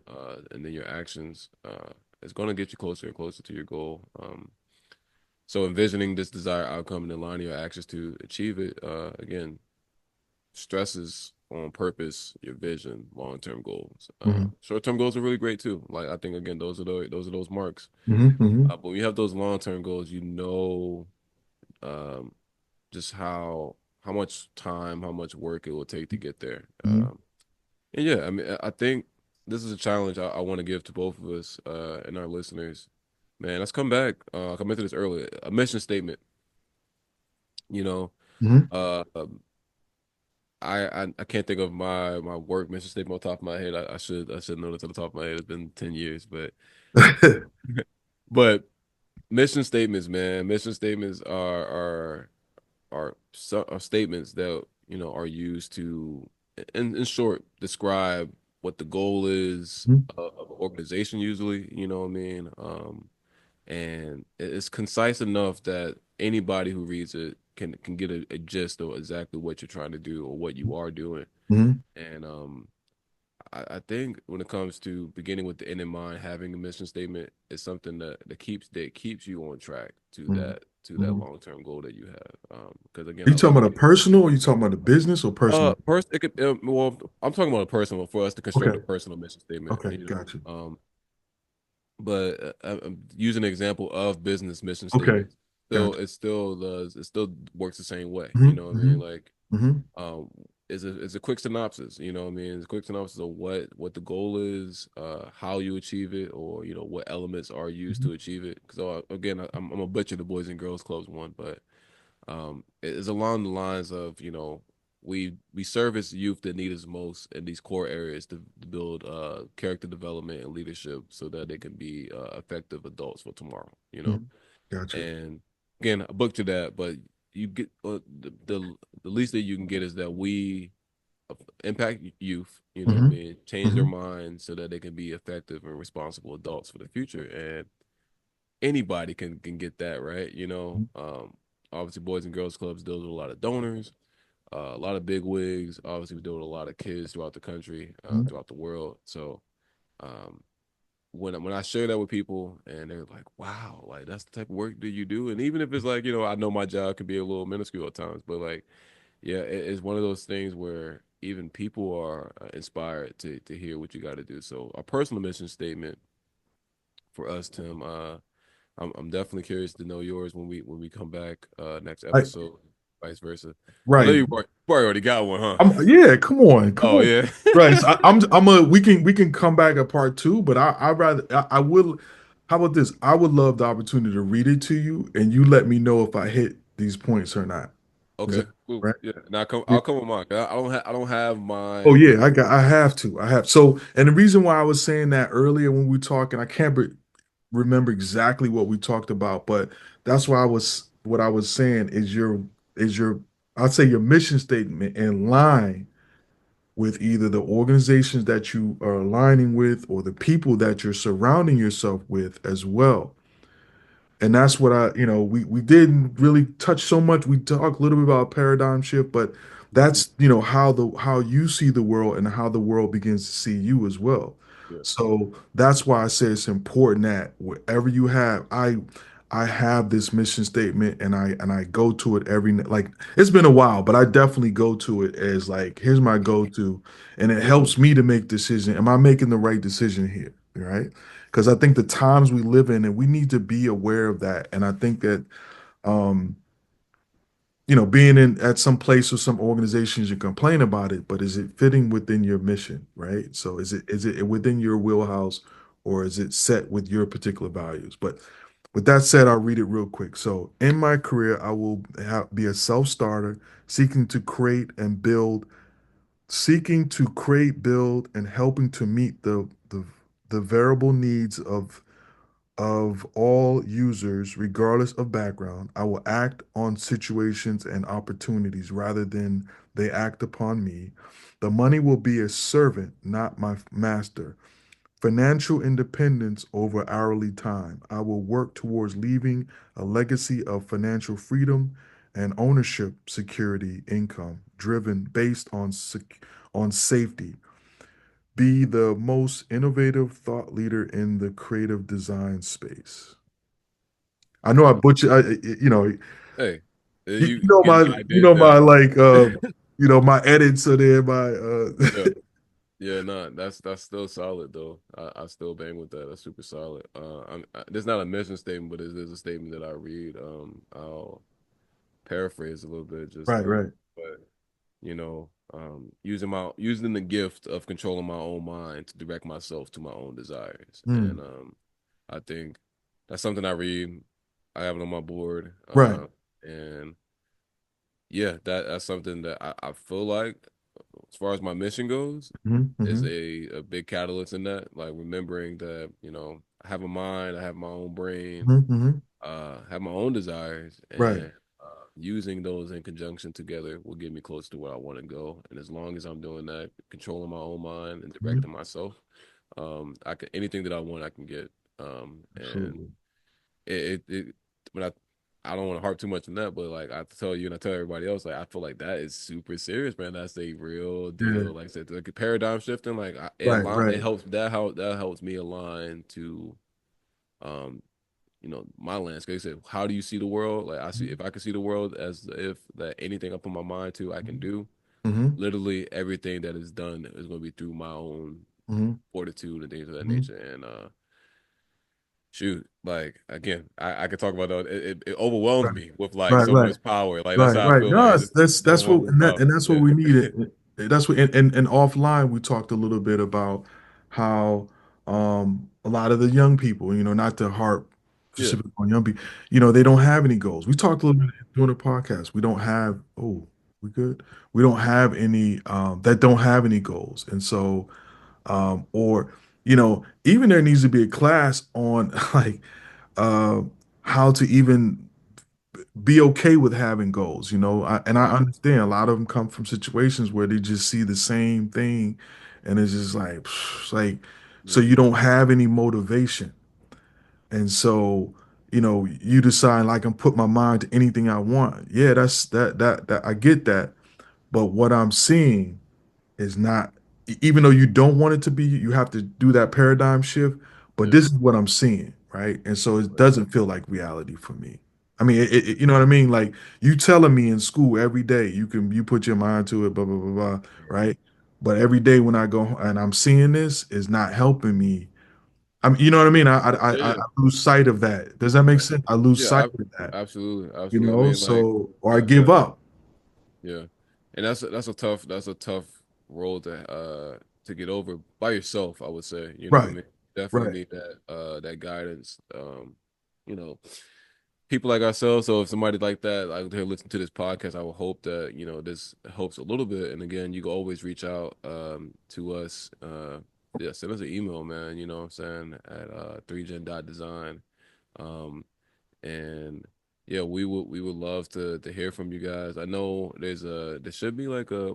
and then your actions is gonna get you closer and closer to your goal. So envisioning this desired outcome and aligning your actions to achieve it, again, stresses on purpose, your vision, long-term goals. mhm, Short-term goals are really great too. Like I think again, those are those marks. mhm, mhm, But when you have those long-term goals, um, just how much time, how much work it will take to get there. mhm. And yeah, I mean, I think this is a challenge I want to give to both of us and our listeners. Man, let's come back. I mentioned this earlier. A mission statement. You know, Mhm. uh, I can't think of my work mission statement on top of my head. I should know this on the top of my head. It's been 10 years, but mission statements, man. Mission statements are statements that are used to, in short, describe what the goal is Mhm, of an organization. Usually, you know what I mean. And it's concise enough that anybody who reads it can get a gist of exactly what you're trying to do or what you are doing. mhm, And I think when it comes to beginning with the end in mind, having a mission statement is something that keeps you on track to mhm, that mhm. long term goal that you have. Because again, You a talking lot about of a people. personal or you talking about a business or personal? First, it could well, I'm talking about a personal for us to construct Okay, a personal mission statement. okay, gotcha. But I'm using an example of business mission Okay, statements. gotcha. It still works the same way. You Hmm. know what I mean? Hmm. Like, Hmm. um, it's a quick synopsis. You know what I mean? It's a quick synopsis of what the goal is, how you achieve it, or what elements are used Hmm. to achieve it. Because again, I'm a butcher the Boys and Girls Clubs one, but it's along the lines of we service youth that need us most in these core areas to build character development and leadership so that they can be effective adults for tomorrow. Hmm. Gotcha. And again, I booked to that, but you get the least that you can get is that we impact youth. You know what I Hmm. mean? Change their Hmm. minds so that they can be effective and responsible adults for the future. And anybody can get that, right? Obviously, Boys and Girls Clubs deals with a lot of donors, a lot of big wigs. Obviously, we deal with a lot of kids throughout the country, Hmm. throughout the world. So, um, when I share that with people, and they're like, "Wow, like that's the type of work that you do," and even if it's like I know my job can be a little minuscule at times, but like, yeah, it's one of those things where even people are inspired to hear what you got to do. So, a personal mission statement for us, Tim. I'm definitely curious to know yours when we come back next I, episode, vice versa. I know right. you probably already got one, huh? Yeah, come on, come Oh on. yeah. Right. So I'm a we can come back at part two, but I rather I will. How about this? I would love the opportunity to read it to you, and you let me know if I hit these points or not. Is that Okay, cool. right? Yeah, and Yeah. I'll come with mine. I don't have Oh mine. yeah, I have to. I have. So, and the reason why I was saying that earlier when we were talking, I can't remember exactly what we talked about, but that's why what I was saying is your I'd say your mission statement in line with either the organizations that you are aligning with or the people that you're surrounding yourself with as well. And that's what we didn't really touch so much. We talked a little bit about paradigm shift, but Mhm. that's how you see the world and how the world begins to see you as well. Yeah. So that's why I say it's important that wherever you have, I have this mission statement and I go to it like it's been a while, but I definitely go to it as like here's my go-to, and it helps me to make decision. Am I making the right decision here? Right? Because I think the times we live in, and we need to be aware of that. And I think that um being in at some place or some organizations, you complain about it, but is it fitting within your mission, right? So is it within your wheelhouse, or is it set with your particular values? But with that said, I'll read it real quick. So in my career, I will be a self-starter, seeking to create, build, and helping to meet the variable needs of all users, regardless of background. I will act on situations and opportunities rather than they act upon me. The money will be a servant, not my master. Financial independence over hourly time. I will work towards leaving a legacy of financial freedom and ownership, security, income, driven based on safety. Be the most innovative thought leader in the creative design space. I know I butchered. Hey, You you know getting my, the ideas down. my edits are there. Yeah. Yeah, no, that's still solid though. I still bang with that. That's super solid. There's not a mission statement, but it is a statement that I read. I'll paraphrase a little bit, just Right, right. but using the gift of controlling my own mind to direct myself to my own desires, Hmm. and I think that's something I read. I have it on my board, Right. and yeah, that's something that I feel like, as far as my mission goes, Hmm. is Hmm. a big catalyst in that. Like remembering that, I have a mind, I have my own brain, Hmm. Hmm. have my own desires, Right. and using those in conjunction together will get me close to where I want to go. And as long as I'm doing that, controlling my own mind and Hmm. directing myself, I can anything that I want, I can get. And Absolutely. it when I don't want to harp too much on that, but like I tell you and I tell everybody else, like I feel like that is super serious, man. That's a real Yeah. deal. Like I said, like a paradigm shifting, like Right, right. it helps that helps me align to um my landscape. I said, how do you see the world? Like I see, if I can see the world as if that anything I put my mind to, I can do. Hmm. Literally everything that is done is going to be through my own Hmm. fortitude and things of that Hmm. nature. And shoot, like again, I could talk about that. It overwhelms Right, me with like right, so right. much power. Like that's Right, how I right. feel. No, Like it's that's what, overwhelming with power. and that's what Yeah, we needed. That's what, and offline we talked a little bit about how a lot of the young people, not to harp yeah, specifically on young people, they don't have any goals. We talked a little bit during the podcast. We don't have, oh, we good? We don't have any that don't have any goals. And so or even there needs to be a class on like uh how to even be okay with having goals, and I right. understand a lot of them come from situations where they just see the same thing and it's just like, it's like, so Yeah, you don't have any motivation. And so, you decide like I can put my mind to anything I want. Yeah, that I get that. But what I'm seeing is not, even though you don't want it to be, you have to do that paradigm shift. But yeah, this is what I'm seeing, right? And so it right, doesn't feel like reality for me. I mean, you know what I mean? Like you telling me in school every day, you put your mind to it, blah blah blah blah, right? But every day when I go and I'm seeing this is not helping me. You know what I mean? yeah, I yeah, lose sight of that. Does that make right. sense? I lose Yeah, sight of that, absolutely, absolutely. I mean, like, So or I yeah, give up. yeah, and that's a tough role to get over by yourself. I would say, you know what I Right, mean. Definitely right. need that guidance. You know, people like ourselves. So if somebody like that, like they're listening to this podcast, I will hope that this helps a little bit. And again, you can always reach out to us. Yeah, send us an email, man. You know what I'm saying, at 3gen.design. Um, and yeah, we would love to hear from you guys. I know there should be like a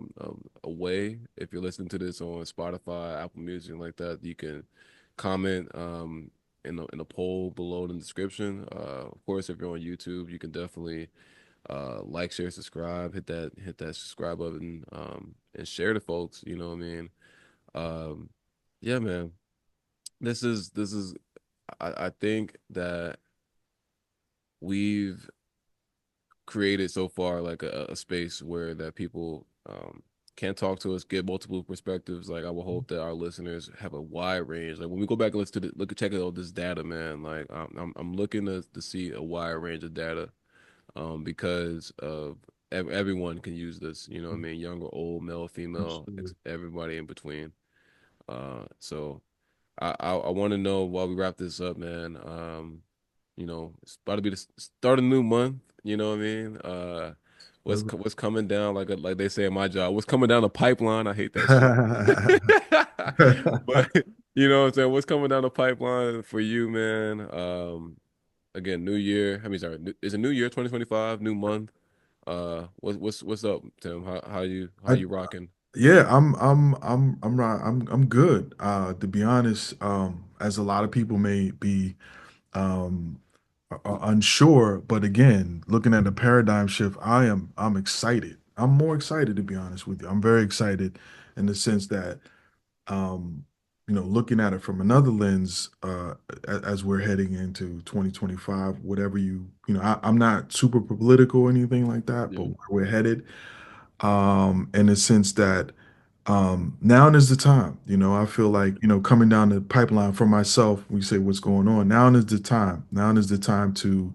way, if you're listening to this on Spotify, Apple Music, like that, you can comment in a poll below in the description. Of course, if you're on YouTube, you can definitely like, share, subscribe, hit that subscribe button, and share to folks. You know what I mean? Um, yeah, man. This is I think that we've created so far like a space where that people can talk to us, get multiple perspectives. Like I will hope that our listeners have a wide range. Like when we go back and listen to check out this data, man. Like I'm looking to see a wide range of data, because of everyone can use this. You know what I mean? Young or old, male, female, Absolutely. everybody in between. So I want to know while we wrap this up, man. It's about to be the start of a new month. You know what I mean? What's coming down like they say in my job? What's coming down the pipeline? I hate that shit. But you know what I'm saying? What's coming down the pipeline for you, man? Again, new year. I mean, sorry, is it new year 2025, new month? What's up, Tim? How I, you rocking? yeah, I'm right. I'm good. To be honest, as a lot of people may be um unsure, but again, looking at the paradigm shift, I'm excited. I'm more excited to be honest with you. I'm very excited in the sense that um, looking at it from another lens, as we're heading into 2025, whatever I'm not super political or anything like that, but Yeah. where we're headed, in the sense that now is the time. I feel like, coming down the pipeline for myself, we say what's going on. Now is the time. Now is the time to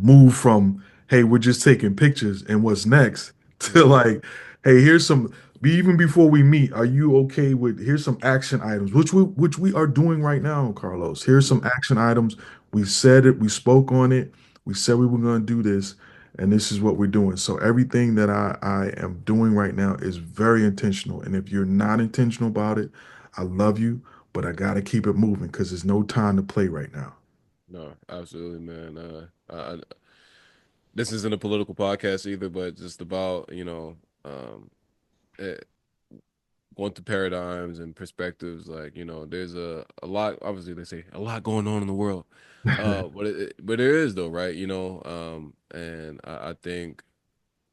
move from, hey, we're just taking pictures and what's next to Mm. like, hey, here's some, even before we meet, are you okay with, here's some action items, which we are doing right now, Carlos. Here's some Yeah. action items. We said it, we spoke on it, we said we were going to do this, and this is what we're doing. So everything that I am doing right now is very intentional. And if you're not intentional about it, I love you, but I got to keep it moving because there's no time to play right now. No, absolutely, man. This isn't a political podcast either, but just about, um, eh, going through paradigms and perspectives. Like, there's a lot, obviously they say a lot going on in the world. But there is though, right? And I think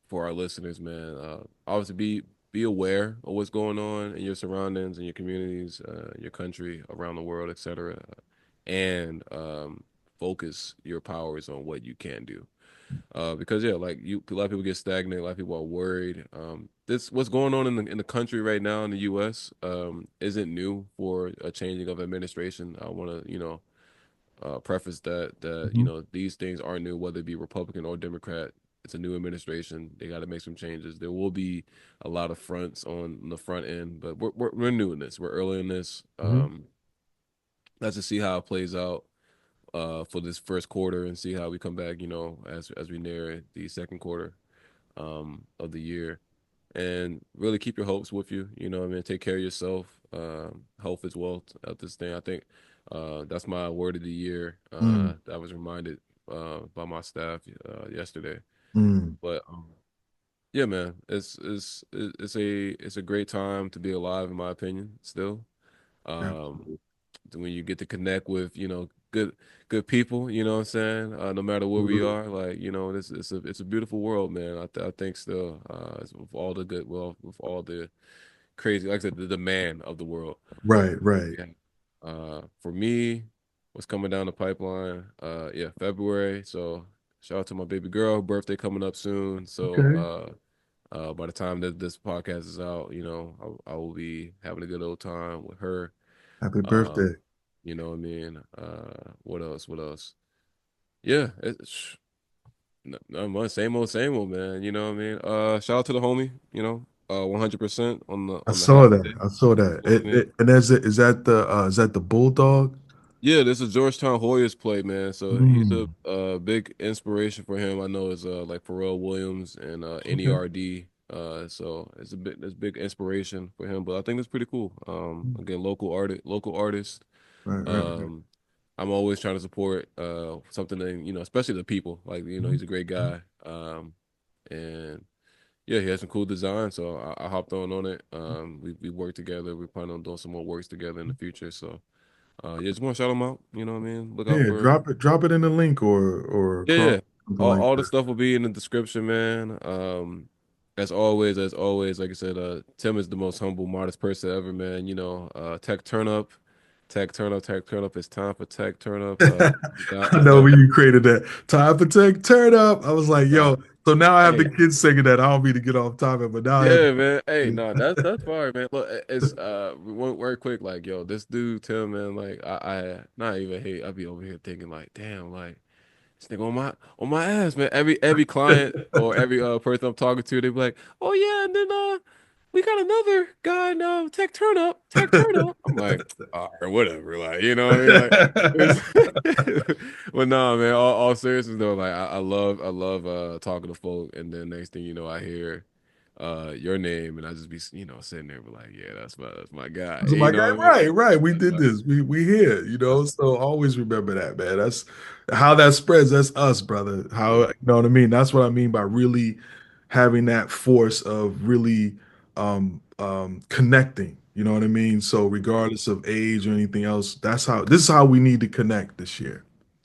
for our listeners, man, obviously be aware of what's going on in your surroundings, in your communities, your country, around the world, etc. And focus your powers on what you can do. Because yeah, like a lot of people get stagnant, a lot of people are worried. This what's going on in the country right now in the U.S. Isn't new for a changing of administration. I want to preface that Mhm. these things aren't new, whether it be Republican or Democrat. It's a new administration. They got to make some changes. There will be a lot of fronts on the front end, but we're new in this. We're early in this. Mhm. Let's just see how it plays out for this first quarter and see how we come back. As we near the second quarter of the year, and really keep your hopes with you. You know what I mean? Take care of yourself. Health is wealth at this thing. I think that's my word of the year. Mm, That I was reminded by my staff yesterday. mm, But yeah, man, it's a great time to be alive, in my opinion. Still, um, absolutely. when you get to connect with good people, you know what I'm saying? No matter where we are, like this it's a beautiful world, man. I think still, with all the good, well, with all the crazy, like I said, the demand of the world. Right, right. Yeah. For me, what's coming down the pipeline? Yeah, February. So shout out to my baby girl, birthday coming up soon. So Okay. by the time that this podcast is out, I will be having a good old time with her. Happy Um, birthday. you know what I mean? What else? What else? Yeah, it's not much. Same old, man. You know what I mean? Shout out to the homie, 100% on the I on the saw happy that. day. I saw that. You know what I mean? And is that the Bulldog? Yeah, this is Georgetown Hoyas play, man. So he's a Mm, big inspiration for him. I know is like Pharrell Williams and okay. NERD. So it's big inspiration for him. But I think it's pretty cool. Again, local artist. Right, right, right. Um, I'm always trying to support something that, especially the people. Like, Mhm. he's a great guy. And yeah, he has some cool designs. So I hopped on it. We worked together. We plan on doing some more works together in the future. So yeah, just want to shout him out. You know what I mean? Look out Yeah, for drop it in the link or yeah, cross yeah. something All like all the that. stuff will be in the description, man. As always, like I said, Tim is the most humble, modest person ever, man. Tech turn up. Tech Turn Up, Tech Turn Up. It's time for Tech Turn Up. I know when you created that time for tech turn up. I was like, Nah, yo. So now I have the hey, kids singing that. I don't mean to get off topic, but now I have. yeah, man. Hey, no, that's fire, man. Look, it's one word quick, like, yo, this dude, Tim, man, like, I not even hate. I be over here thinking, like, damn, like, this nigga on my ass, man. Every client or every person I'm talking to, they be like, oh yeah, and then we got another guy now, Tech Turn Up, Tech Turn Up. I'm like, all right, whatever, like, you know what I mean, like. Well, no, man. All seriousness though, like I love talking to folk, and then next thing you know, I hear your name, and I just be sitting there, but like, yeah, that's my guy. So my You guy, know what I mean? right, right. We That's did my this. We here, you know. that's So always remember that, man. That's how that spreads. That's us, brother. How yeah, you know what I mean? That's what I mean by really having that force of really connecting. You know what I mean? So yeah, regardless of age or anything else, that's how this is how we need to connect this year.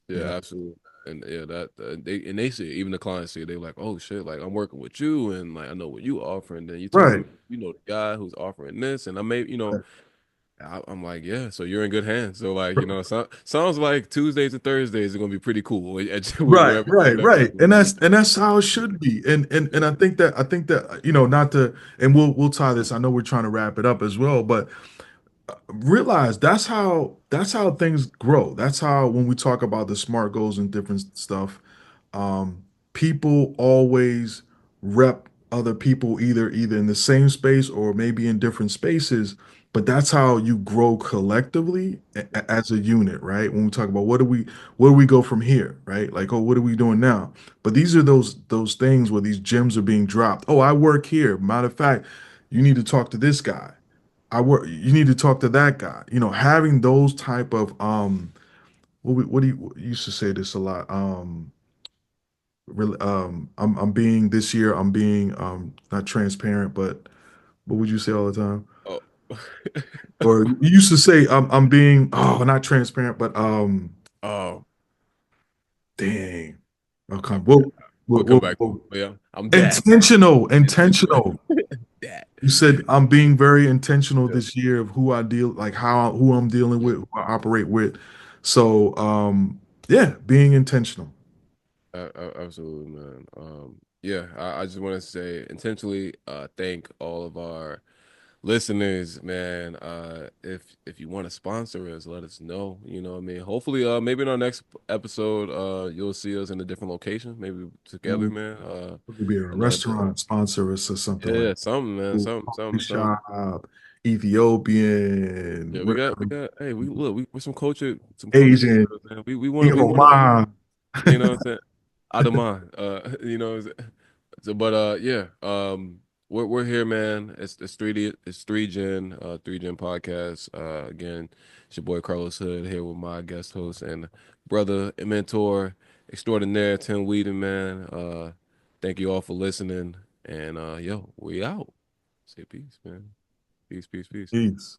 yeah, You know? absolutely. And yeah, that they see it, even the clients see it. They like, oh shit, like I'm working with you, and like I know what you offer, and then you telling Right. me you know the guy who's offering this, and I may I'm like, yeah, so you're in good hands. So like, sounds like Tuesdays and Thursdays are gonna be pretty cool Right, wherever right, whatever right. you're gonna be. And that's how it should be. And I think that not to and we'll tie this. I know we're trying to wrap it up as well, but realize that's how things grow. That's how when we talk about the smart goals and different stuff, people always rep other people either in the same space or maybe in different spaces, but that's how you grow collectively as a unit, right? When we talk about where do we go from here, right? Like, oh, what are we doing now? But these are those things where these gems are being dropped. Oh, I work here. Matter of fact, you need to talk to this guy. You need to talk to that guy. Having those type of what do you used to say this a lot? Really, I'm being this year, I'm being not transparent, but what would you say all the time? Oh, Or you used to say I'm being not transparent, but oh, dang. Okay. yeah, we'll come back to it. Whoa. But yeah, I'm that intentional. Intentional. That. You said I'm being very intentional Yeah, this year of who I deal, like who I'm dealing with, who I operate with. So, yeah, being intentional. absolutely, man. Yeah, I just want to say intentionally, thank all of our listeners, man. If you want to sponsor us, let us know. You know what I mean? Hopefully, maybe in our next episode, you'll see us in a different location, maybe together, Mm, man. Could be a I love that. restaurant sponsor us or something like Yeah, something, man. that. Something, Coffee something, something. shop, Ethiopian, Yeah, we got. Hey, we look. We're some cultured Asian, Negroes, man. We want to. Ihoma. You know what I'm saying? Adama. You know. So, but yeah. We're here, man. It's 3Gen, 3Gen podcast. Again, it's your boy Carlos Hood here with my guest host and brother and mentor extraordinaire Tim Whedon, man. Thank you all for listening, and yo, we out. Say peace, man. Peace, peace, peace. Peace.